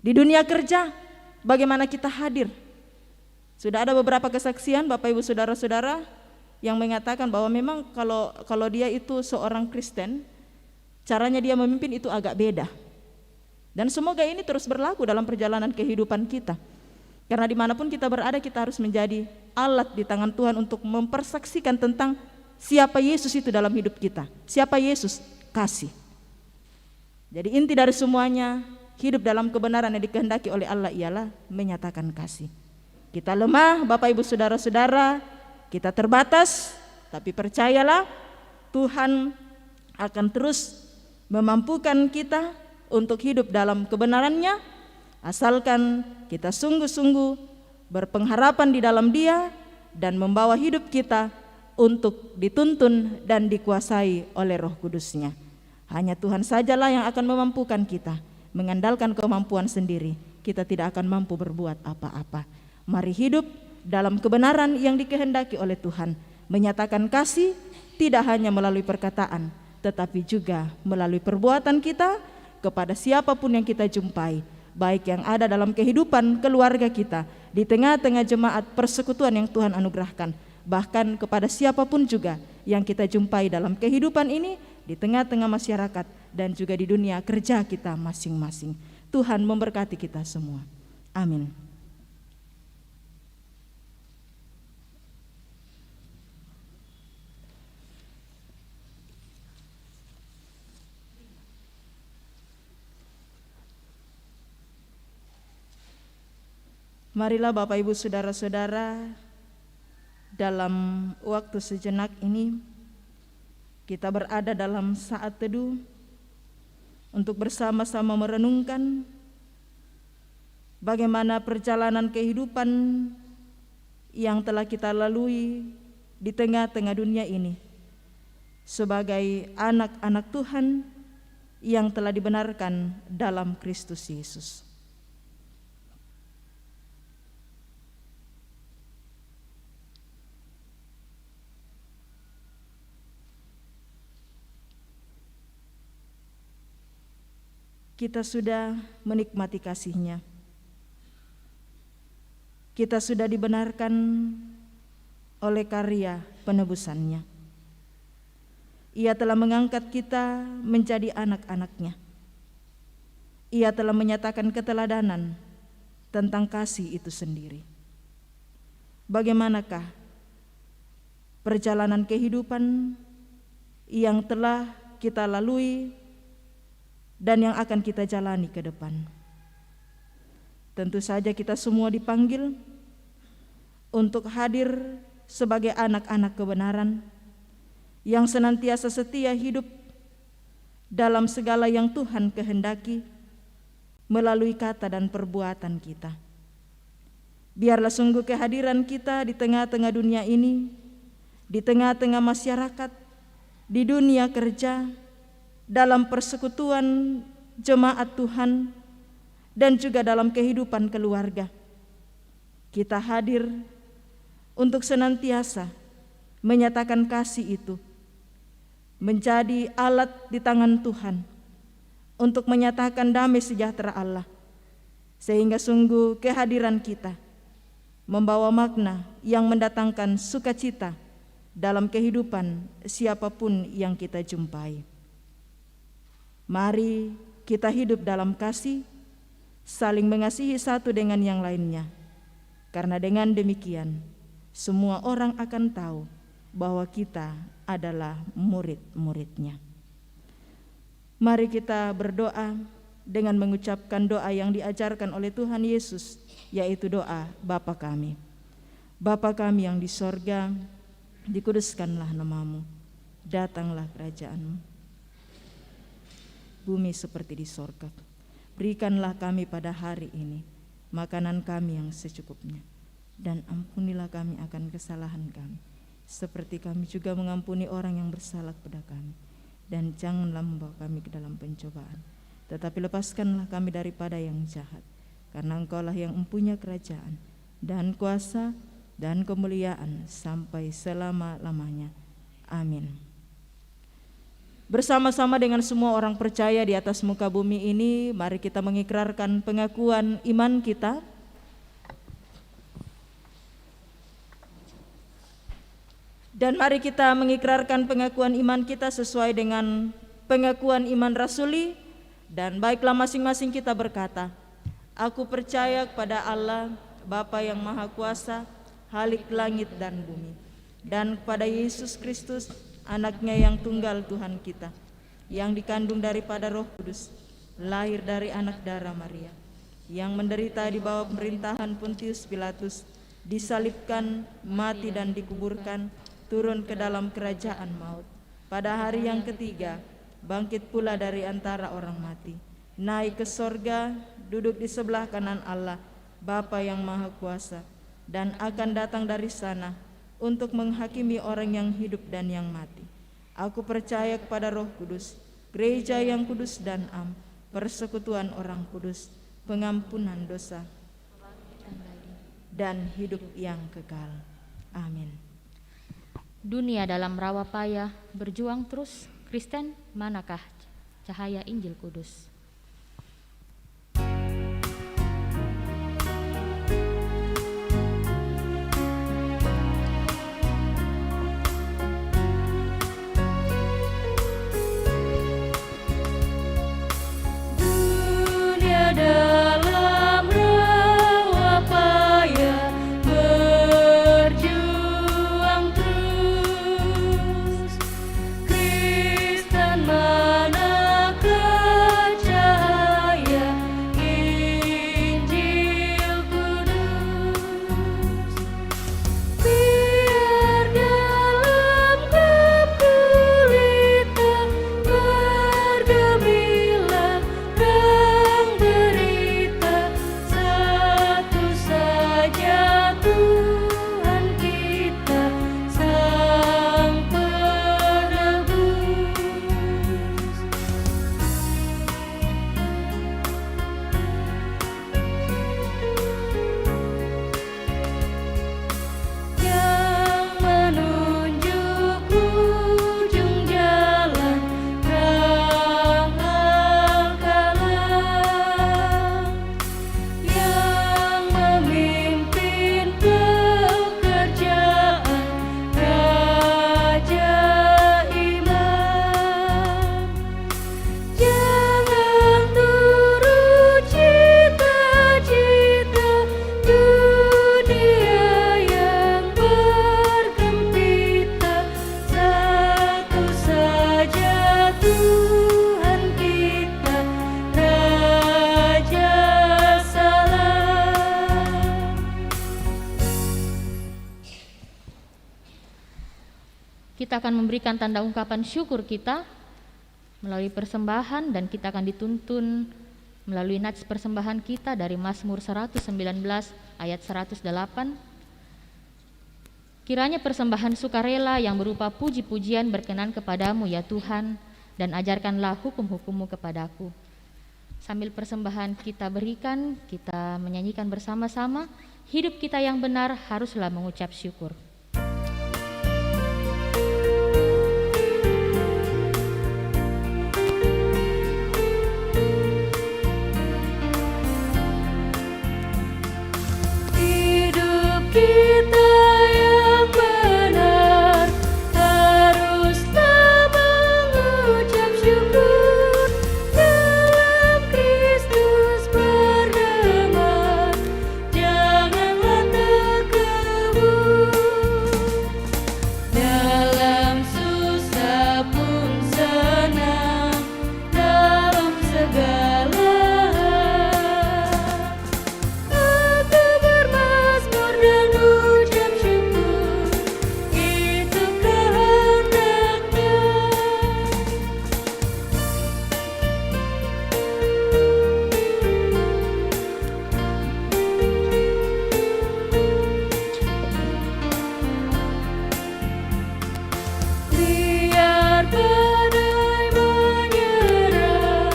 Di dunia kerja, bagaimana kita hadir? Sudah ada beberapa kesaksian Bapak Ibu Saudara-saudara yang mengatakan bahwa memang kalau dia itu seorang Kristen, caranya dia memimpin itu agak beda. Dan semoga ini terus berlaku dalam perjalanan kehidupan kita. Karena dimanapun kita berada, kita harus menjadi alat di tangan Tuhan untuk mempersaksikan tentang siapa Yesus itu dalam hidup kita. Siapa Yesus? Kasih. Jadi inti dari semuanya, hidup dalam kebenaran yang dikehendaki oleh Allah ialah menyatakan kasih. Kita lemah, Bapak Ibu Saudara-saudara, kita terbatas, tapi percayalah Tuhan akan terus memampukan kita untuk hidup dalam kebenarannya, asalkan kita sungguh-sungguh berpengharapan di dalam Dia dan membawa hidup kita untuk dituntun dan dikuasai oleh Roh Kudus-Nya. Hanya Tuhan sajalah yang akan memampukan kita. Mengandalkan kemampuan sendiri, kita tidak akan mampu berbuat apa-apa. Mari hidup dalam kebenaran yang dikehendaki oleh Tuhan, menyatakan kasih tidak hanya melalui perkataan, tetapi juga melalui perbuatan kita kepada siapapun yang kita jumpai, baik yang ada dalam kehidupan keluarga kita, di tengah-tengah jemaat persekutuan yang Tuhan anugerahkan, bahkan kepada siapapun juga yang kita jumpai dalam kehidupan ini, di tengah-tengah masyarakat dan juga di dunia kerja kita masing-masing. Tuhan memberkati kita semua. Amin. Marilah Bapak Ibu Saudara-saudara, dalam waktu sejenak ini kita berada dalam saat teduh untuk bersama-sama merenungkan bagaimana perjalanan kehidupan yang telah kita lalui di tengah-tengah dunia ini sebagai anak-anak Tuhan yang telah dibenarkan dalam Kristus Yesus. Kita sudah menikmati kasih-Nya. Kita sudah dibenarkan oleh karya penebusan-Nya. Ia telah mengangkat kita menjadi anak-anak-Nya. Ia telah menyatakan keteladanan tentang kasih itu sendiri. Bagaimanakah perjalanan kehidupan yang telah kita lalui dan yang akan kita jalani ke depan? Tentu saja kita semua dipanggil untuk hadir sebagai anak-anak kebenaran yang senantiasa setia hidup dalam segala yang Tuhan kehendaki melalui kata dan perbuatan kita. Biarlah sungguh kehadiran kita di tengah-tengah dunia ini, di tengah-tengah masyarakat, di dunia kerja, dalam persekutuan jemaat Tuhan, dan juga dalam kehidupan keluarga. Kita hadir untuk senantiasa menyatakan kasih itu, menjadi alat di tangan Tuhan untuk menyatakan damai sejahtera Allah, sehingga sungguh kehadiran kita membawa makna yang mendatangkan sukacita dalam kehidupan siapapun yang kita jumpai. Mari kita hidup dalam kasih, saling mengasihi satu dengan yang lainnya. Karena dengan demikian, semua orang akan tahu bahwa kita adalah murid-murid-Nya. Mari kita berdoa dengan mengucapkan doa yang diajarkan oleh Tuhan Yesus, yaitu doa Bapa kami. Bapa kami yang di sorga, dikuduskanlah nama-Mu, datanglah kerajaan-Mu. Bumi seperti di sorga. Berikanlah kami pada hari ini makanan kami yang secukupnya, dan ampunilah kami akan kesalahan kami, seperti kami juga mengampuni orang yang bersalah kepada kami. Dan janganlah membawa kami ke dalam pencobaan, tetapi lepaskanlah kami daripada yang jahat, karena Engkaulah yang mempunyai kerajaan dan kuasa dan kemuliaan sampai selama-lamanya. Amin. Bersama-sama dengan semua orang percaya di atas muka bumi ini, mari kita mengikrarkan pengakuan iman kita. Dan mari kita mengikrarkan pengakuan iman kita sesuai dengan pengakuan iman rasuli. Dan baiklah masing-masing kita berkata, aku percaya kepada Allah, Bapa yang Maha Kuasa, Khalik langit dan bumi, dan kepada Yesus Kristus, Anaknya yang tunggal Tuhan kita, yang dikandung daripada Roh Kudus, lahir dari anak darah Maria, yang menderita di bawah pemerintahan Pontius Pilatus, disalibkan, mati dan dikuburkan, turun ke dalam kerajaan maut. Pada hari yang ketiga, bangkit pula dari antara orang mati, naik ke sorga, duduk di sebelah kanan Allah, Bapa yang Maha Kuasa, dan akan datang dari sana untuk menghakimi orang yang hidup dan yang mati. Aku percaya kepada Roh Kudus, gereja yang kudus dan am, persekutuan orang kudus, pengampunan dosa, dan hidup yang kekal. Amin. Dunia dalam rawa payah, berjuang terus. Kristen, manakah cahaya Injil Kudus? Dalam rawa payah berjuang terus, Kristen manakah kita akan memberikan tanda ungkapan syukur kita melalui persembahan, dan kita akan dituntun melalui nats persembahan kita dari Mazmur 119 ayat 108. Kiranya persembahan sukarela yang berupa puji-pujian berkenan kepadamu ya Tuhan, dan ajarkanlah hukum-hukum-Mu kepadaku. Sambil persembahan kita berikan, kita menyanyikan bersama-sama, hidup kita yang benar haruslah mengucap syukur. Kita yang benar haruslah mengucap syukur, dalam Kristus berdamai, janganlah terkebun. Dalam susah pun senang, dalam segala aku bermazmur dan ucap syukur, itu kehendaknya. Biar badai menyerang,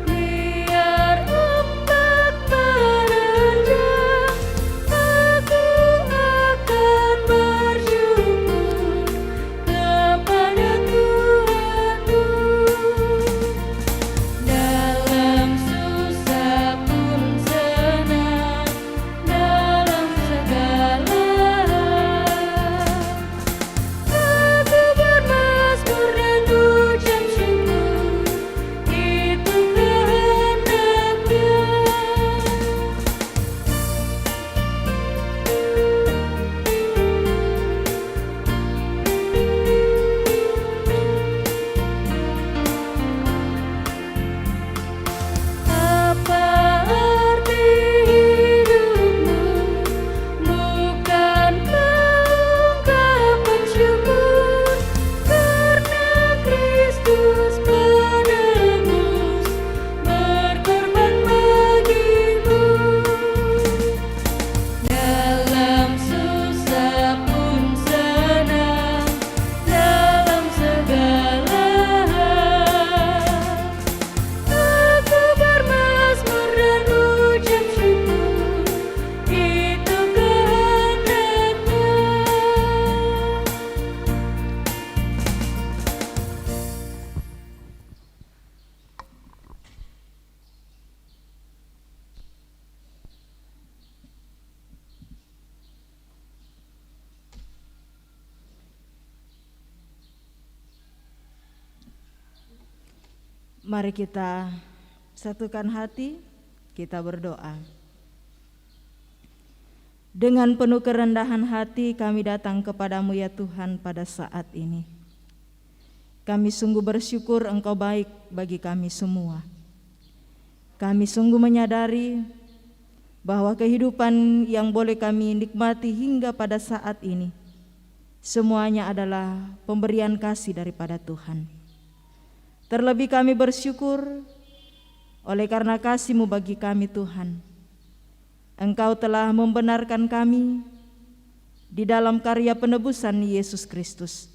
biar ombak menerjang, aku akan bersyukur kepada Tuhanku. Dalam susah pun senang, dalam segala aku bermazmur dan ucap syukur, itu kehendaknya. Apa arti hidupmu? Bukan ungkapan syukur, karena Kristus menebus, berkorban bagimu. Dalam susah pun senang, dalam segala aku bermazmur dan ucap syukur, itu kehendaknya. Mari kita satukan hati, kita berdoa. Dengan penuh kerendahan hati kami datang kepadamu ya Tuhan pada saat ini. Kami sungguh bersyukur Engkau baik bagi kami semua. Kami sungguh menyadari bahwa kehidupan yang boleh kami nikmati hingga pada saat ini semuanya adalah pemberian kasih daripada Tuhan. Terlebih kami bersyukur oleh karena kasih-Mu bagi kami Tuhan. Engkau telah membenarkan kami di dalam karya penebusan Yesus Kristus.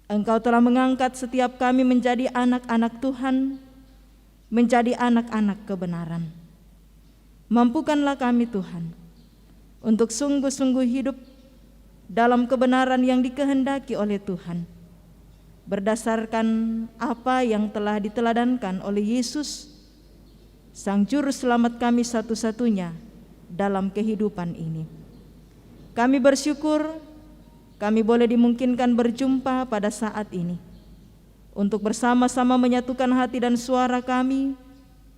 Engkau telah mengangkat setiap kami menjadi anak-anak Tuhan, menjadi anak-anak kebenaran. Mampukanlah kami Tuhan untuk sungguh-sungguh hidup dalam kebenaran yang dikehendaki oleh Tuhan, berdasarkan apa yang telah diteladankan oleh Yesus, Sang Juru Selamat kami satu-satunya dalam kehidupan ini. Kami bersyukur kami boleh dimungkinkan berjumpa pada saat ini untuk bersama-sama menyatukan hati dan suara kami,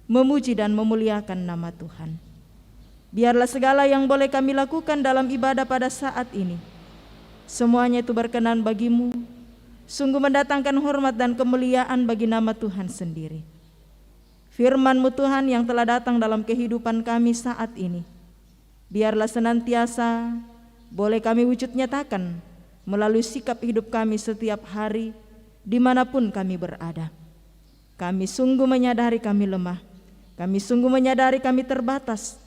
memuji dan memuliakan nama Tuhan. Biarlah segala yang boleh kami lakukan dalam ibadah pada saat ini, semuanya itu berkenan bagi-Mu, sungguh mendatangkan hormat dan kemuliaan bagi nama Tuhan sendiri. Firman-Mu Tuhan yang telah datang dalam kehidupan kami saat ini, biarlah senantiasa boleh kami wujud nyatakan melalui sikap hidup kami setiap hari dimanapun kami berada. Kami sungguh menyadari kami lemah, kami sungguh menyadari kami terbatas,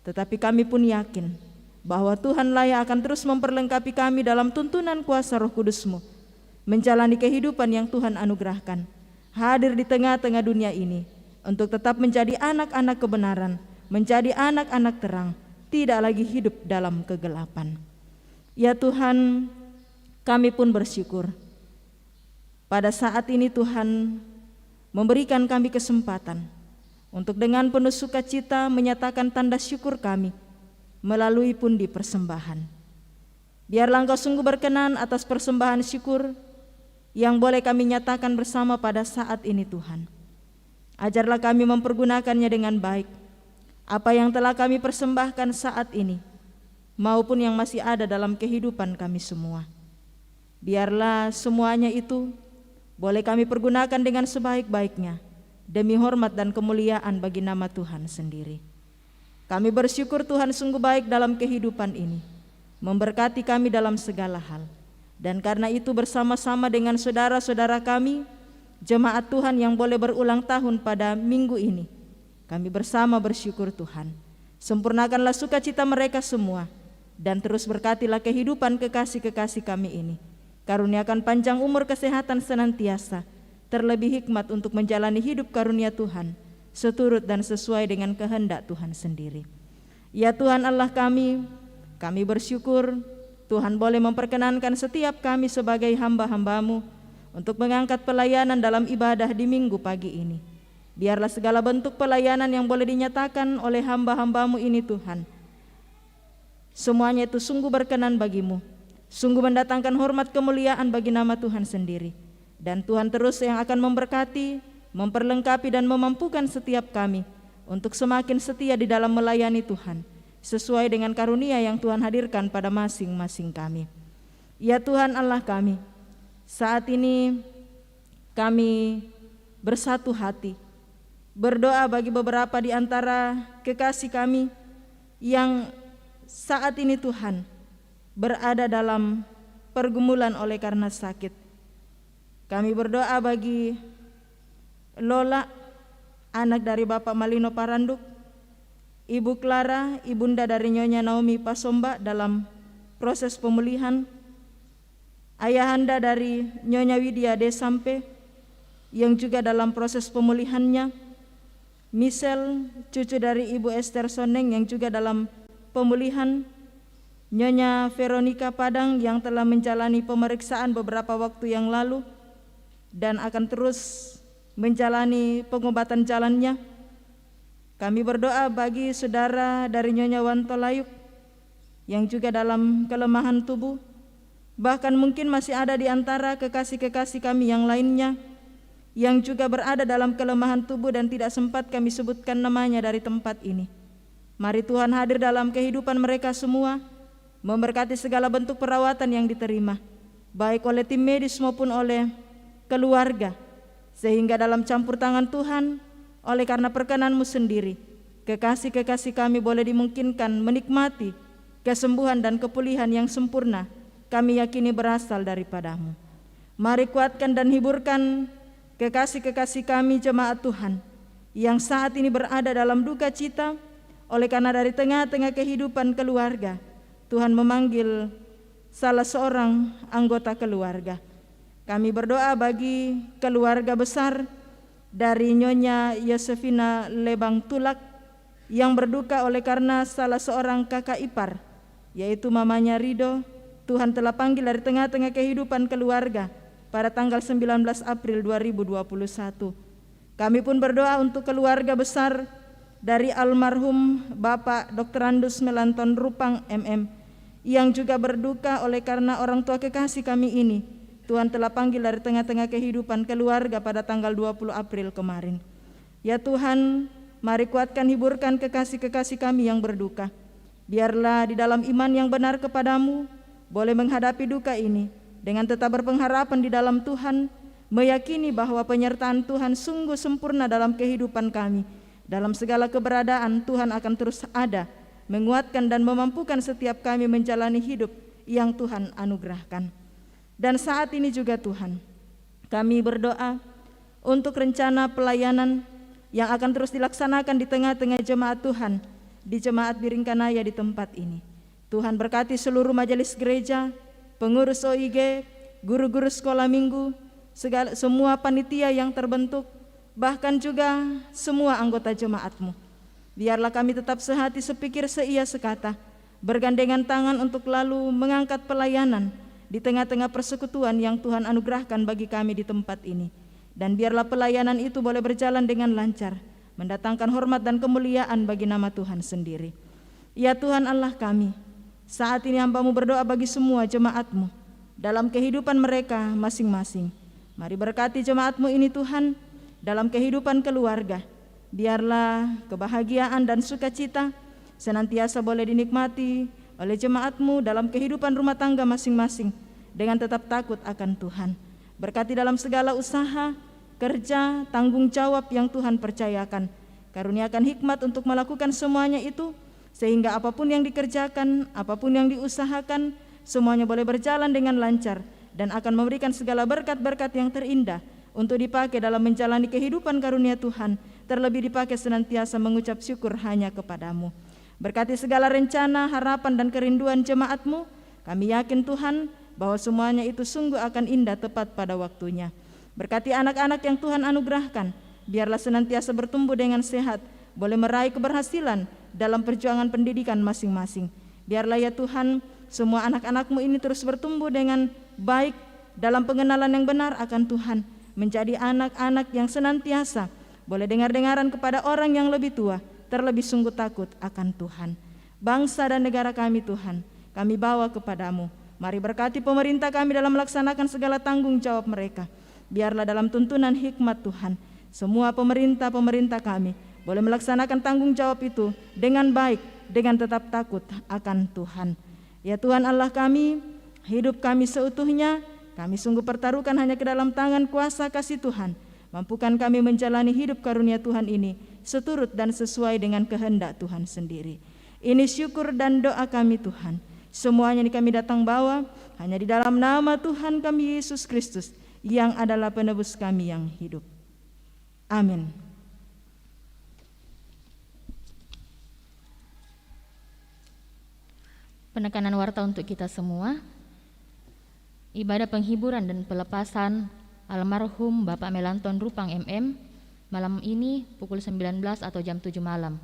tetapi kami pun yakin bahwa Tuhanlah yang akan terus memperlengkapi kami dalam tuntunan kuasa Roh Kudus-Mu, menjalani kehidupan yang Tuhan anugerahkan, hadir di tengah-tengah dunia ini untuk tetap menjadi anak-anak kebenaran, menjadi anak-anak terang, tidak lagi hidup dalam kegelapan. Ya Tuhan, kami pun bersyukur pada saat ini Tuhan memberikan kami kesempatan untuk dengan penuh sukacita menyatakan tanda syukur kami melalui pundi persembahan. Biarlah Engkau sungguh berkenan atas persembahan syukur yang boleh kami nyatakan bersama pada saat ini Tuhan. Ajarlah kami mempergunakannya dengan baik, apa yang telah kami persembahkan saat ini maupun yang masih ada dalam kehidupan kami semua. Biarlah semuanya itu boleh kami pergunakan dengan sebaik-baiknya demi hormat dan kemuliaan bagi nama Tuhan sendiri. Kami bersyukur Tuhan sungguh baik dalam kehidupan ini, memberkati kami dalam segala hal. Dan karena itu bersama-sama dengan saudara-saudara kami, jemaat Tuhan yang boleh berulang tahun pada minggu ini, kami bersama bersyukur Tuhan. Sempurnakanlah sukacita mereka semua, dan terus berkatilah kehidupan kekasih-kekasih kami ini. Karuniakan panjang umur kesehatan senantiasa, terlebih hikmat untuk menjalani hidup karunia Tuhan, seturut dan sesuai dengan kehendak Tuhan sendiri. Ya Tuhan Allah kami bersyukur Tuhan boleh memperkenankan setiap kami sebagai hamba-hamba-Mu untuk mengangkat pelayanan dalam ibadah di minggu pagi ini. Biarlah segala bentuk pelayanan yang boleh dinyatakan oleh hamba-hamba-Mu ini Tuhan, semuanya itu sungguh berkenan bagi-Mu, sungguh mendatangkan hormat kemuliaan bagi nama Tuhan sendiri. Dan Tuhan terus yang akan memberkati, memperlengkapi dan memampukan setiap kami untuk semakin setia di dalam melayani Tuhan, sesuai dengan karunia yang Tuhan hadirkan pada masing-masing kami. Ya Tuhan Allah kami, saat ini kami bersatu hati, berdoa bagi beberapa di antara kekasih kami yang saat ini Tuhan berada dalam pergumulan oleh karena sakit. Kami berdoa bagi Lola, anak dari Bapak Malino Paranduk, Ibu Clara, ibunda dari Nyonya Naomi Pasomba dalam proses pemulihan, ayahanda dari Nyonya Widya Desampe yang juga dalam proses pemulihannya, Michelle, cucu dari Ibu Esther Soneng yang juga dalam pemulihan, Nyonya Veronica Padang yang telah menjalani pemeriksaan beberapa waktu yang lalu dan akan terus menjalani pengobatan jalannya. Kami berdoa bagi saudara dari Nyonya Wantolayuk yang juga dalam kelemahan tubuh, bahkan mungkin masih ada di antara kekasih-kekasih kami yang lainnya yang juga berada dalam kelemahan tubuh dan tidak sempat kami sebutkan namanya dari tempat ini. Mari Tuhan hadir dalam kehidupan mereka semua, memberkati segala bentuk perawatan yang diterima, baik oleh tim medis maupun oleh keluarga, sehingga dalam campur tangan Tuhan, oleh karena perkenan-Mu sendiri, kekasih-kekasih kami boleh dimungkinkan menikmati kesembuhan dan kepulihan yang sempurna, kami yakini berasal daripada-Mu. Mari kuatkan dan hiburkan kekasih-kekasih kami jemaat Tuhan yang saat ini berada dalam duka cita, oleh karena dari tengah-tengah kehidupan keluarga, Tuhan memanggil salah seorang anggota keluarga. Kami berdoa bagi keluarga besar dari Nyonya Yosefina Lebang Tulak yang berduka oleh karena salah seorang kakak ipar, yaitu mamanya Rido. Tuhan telah panggil dari tengah-tengah kehidupan keluarga pada tanggal 19 April 2021. Kami pun berdoa untuk keluarga besar dari almarhum Bapak Dr. Andus Melanton Rupang MM yang juga berduka oleh karena orang tua kekasih kami ini. Tuhan telah panggil dari tengah-tengah kehidupan keluarga pada tanggal 20 April kemarin. Ya Tuhan, mari kuatkan, hiburkan kekasih-kekasih kami yang berduka. Biarlah di dalam iman yang benar kepadamu boleh menghadapi duka ini dengan tetap berpengharapan di dalam Tuhan, meyakini bahwa penyertaan Tuhan sungguh sempurna dalam kehidupan kami. Dalam segala keberadaan Tuhan akan terus ada, menguatkan dan memampukan setiap kami menjalani hidup yang Tuhan anugerahkan. Dan saat ini juga Tuhan, kami berdoa untuk rencana pelayanan yang akan terus dilaksanakan di tengah-tengah jemaat Tuhan, di Jemaat Biringkanaya di tempat ini. Tuhan berkati seluruh majelis gereja, pengurus OIG, guru-guru sekolah minggu, semua panitia yang terbentuk, bahkan juga semua anggota jemaat-Mu. Biarlah kami tetap sehati, sepikir, seia, sekata, bergandengan tangan untuk lalu mengangkat pelayanan di tengah-tengah persekutuan yang Tuhan anugerahkan bagi kami di tempat ini. Dan biarlah pelayanan itu boleh berjalan dengan lancar, mendatangkan hormat dan kemuliaan bagi nama Tuhan sendiri. Ya Tuhan Allah kami, saat ini hamba-Mu berdoa bagi semua jemaat-Mu dalam kehidupan mereka masing-masing. Mari berkati jemaat-Mu ini Tuhan, dalam kehidupan keluarga. Biarlah kebahagiaan dan sukacita senantiasa boleh dinikmati oleh jemaat-Mu dalam kehidupan rumah tangga masing-masing dengan tetap takut akan Tuhan. Berkati dalam segala usaha, kerja, tanggung jawab yang Tuhan percayakan. Karuniakan hikmat untuk melakukan semuanya itu, sehingga apapun yang dikerjakan, apapun yang diusahakan, semuanya boleh berjalan dengan lancar dan akan memberikan segala berkat-berkat yang terindah untuk dipakai dalam menjalani kehidupan karunia Tuhan, terlebih dipakai senantiasa mengucap syukur hanya kepadamu. Berkati segala rencana, harapan dan kerinduan jemaat-Mu, kami yakin Tuhan bahwa semuanya itu sungguh akan indah tepat pada waktunya. Berkati anak-anak yang Tuhan anugerahkan, biarlah senantiasa bertumbuh dengan sehat, boleh meraih keberhasilan dalam perjuangan pendidikan masing-masing. Biarlah ya Tuhan, semua anak-anak-Mu ini terus bertumbuh dengan baik dalam pengenalan yang benar akan Tuhan, menjadi anak-anak yang senantiasa boleh dengar-dengaran kepada orang yang lebih tua, terlebih sungguh takut akan Tuhan. Bangsa dan negara kami Tuhan, kami bawa kepadamu. Mari berkati pemerintah kami dalam melaksanakan segala tanggung jawab mereka. Biarlah dalam tuntunan hikmat Tuhan, semua pemerintah kami boleh melaksanakan tanggung jawab itu dengan baik, dengan tetap takut akan Tuhan. Ya Tuhan Allah kami, hidup kami seutuhnya kami sungguh pertaruhkan hanya ke dalam tangan kuasa kasih Tuhan. Mampukan kami menjalani hidup karunia Tuhan ini seturut dan sesuai dengan kehendak Tuhan sendiri. Ini syukur dan doa kami Tuhan. Semuanya ini kami datang bawa hanya di dalam nama Tuhan kami Yesus Kristus yang adalah penebus kami yang hidup. Amin. Penekanan warta untuk kita semua. Ibadah penghiburan dan pelepasan almarhum Bapak Melanton Rupang MM malam ini pukul 19 atau jam 7 malam.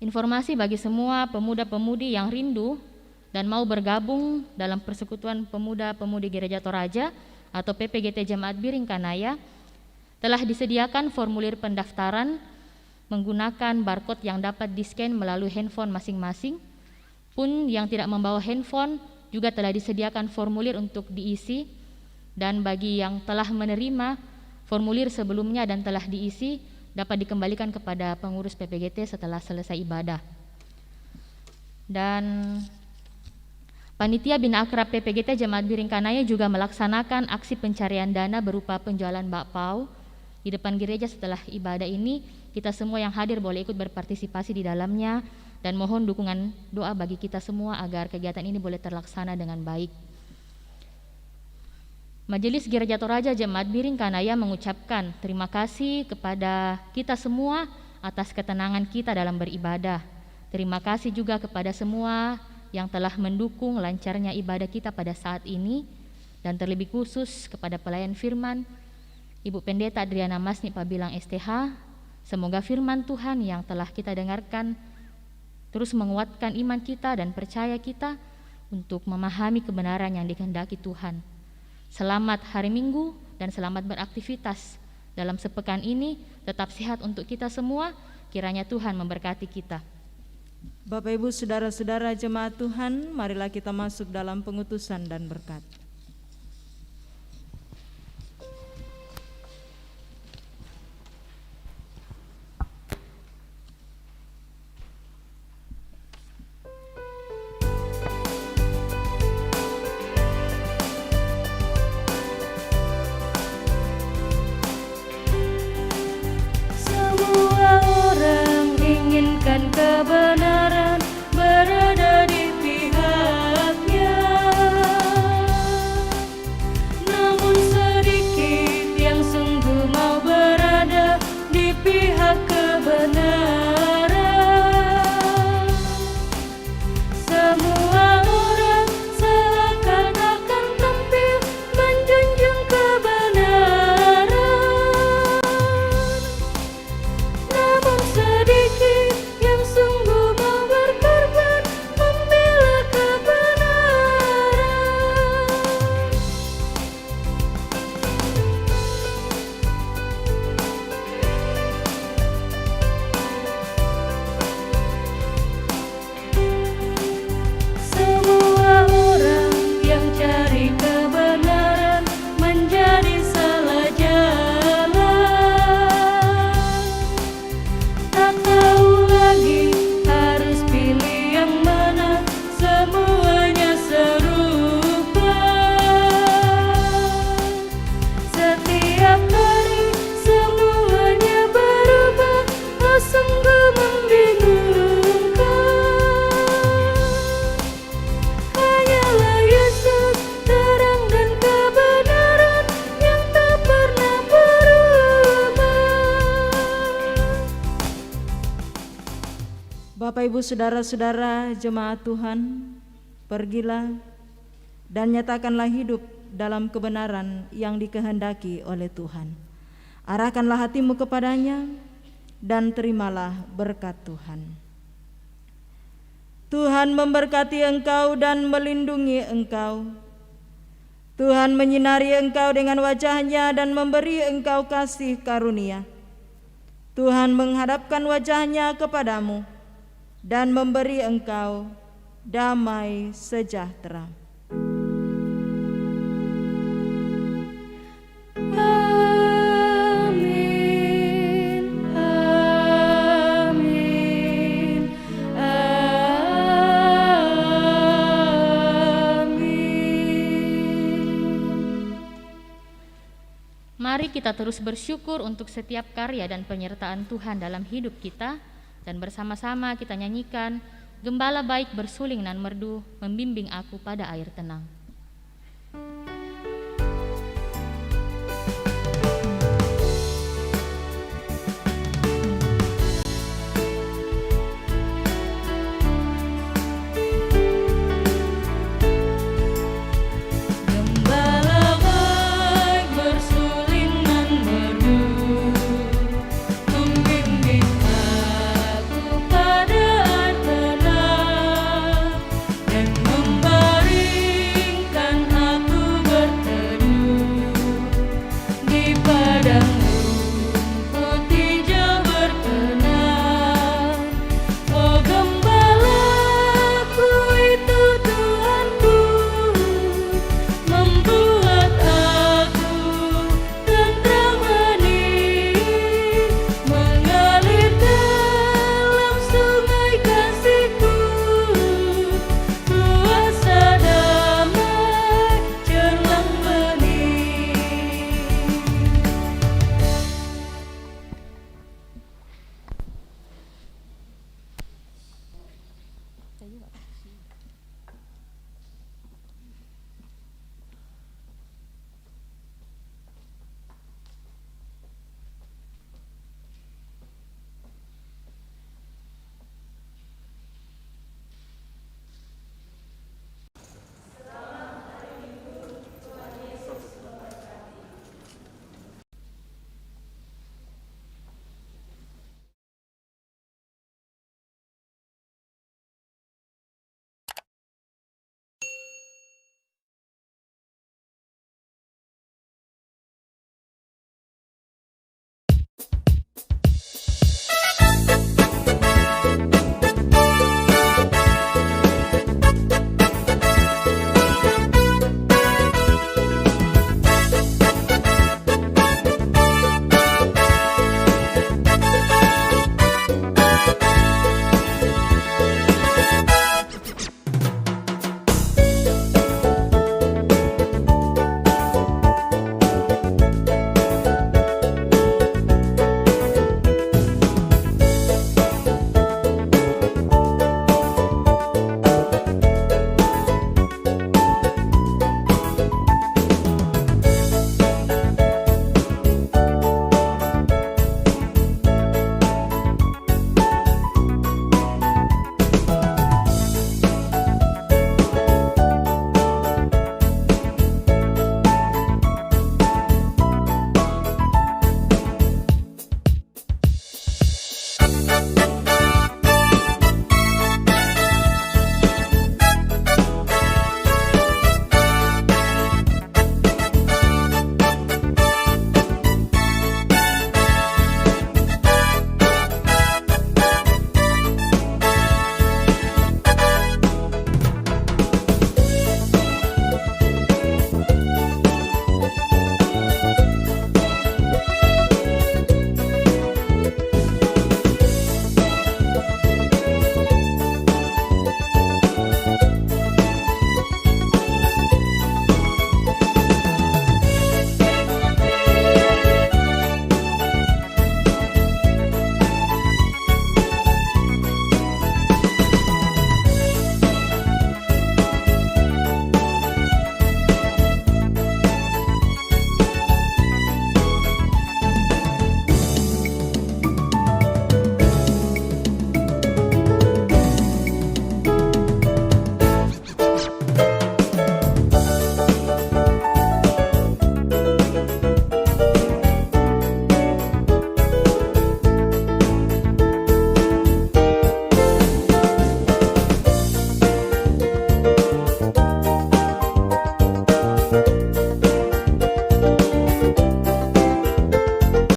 Informasi bagi semua pemuda-pemudi yang rindu dan mau bergabung dalam Persekutuan Pemuda-Pemudi Gereja Toraja atau PPGT Jemaat Biringkanaya, telah disediakan formulir pendaftaran menggunakan barcode yang dapat di-scan melalui handphone masing-masing. Pun yang tidak membawa handphone juga telah disediakan formulir untuk diisi, dan bagi yang telah menerima formulir sebelumnya dan telah diisi dapat dikembalikan kepada pengurus PPGT setelah selesai ibadah. Dan Panitia Bina Akrab PPGT Jemaat Biringkanaya juga melaksanakan aksi pencarian dana berupa penjualan bakpao di depan gereja setelah ibadah ini. Kita semua yang hadir boleh ikut berpartisipasi di dalamnya, dan mohon dukungan doa bagi kita semua agar kegiatan ini boleh terlaksana dengan baik. Majelis Gereja Toraja Jemaat Biringkanaya mengucapkan terima kasih kepada kita semua atas ketenangan kita dalam beribadah. Terima kasih juga kepada semua yang telah mendukung lancarnya ibadah kita pada saat ini, dan terlebih khusus kepada pelayan firman Ibu Pendeta Adriana Masni Pabilang STH. Semoga firman Tuhan yang telah kita dengarkan terus menguatkan iman kita dan percaya kita untuk memahami kebenaran yang dikehendaki Tuhan. Selamat hari Minggu dan selamat beraktivitas dalam sepekan ini. Tetap sehat untuk kita semua. Kiranya Tuhan memberkati kita. Bapak Ibu saudara-saudara jemaat Tuhan, marilah kita masuk dalam pengutusan dan berkat. Semua orang inginkan kebenaran, berada di pihaknya. Bapak, Ibu, saudara-saudara jemaat Tuhan, pergilah dan nyatakanlah hidup dalam kebenaran yang dikehendaki oleh Tuhan. Arahkanlah hatimu kepadanya dan terimalah berkat Tuhan. Tuhan memberkati engkau dan melindungi engkau. Tuhan menyinari engkau dengan wajah-Nya dan memberi engkau kasih karunia. Tuhan menghadapkan wajah-Nya kepadamu dan memberi engkau damai sejahtera. Mari kita terus bersyukur untuk setiap karya dan penyertaan Tuhan dalam hidup kita, dan bersama-sama kita nyanyikan Gembala baik bersuling nan merdu, membimbing aku pada air tenang.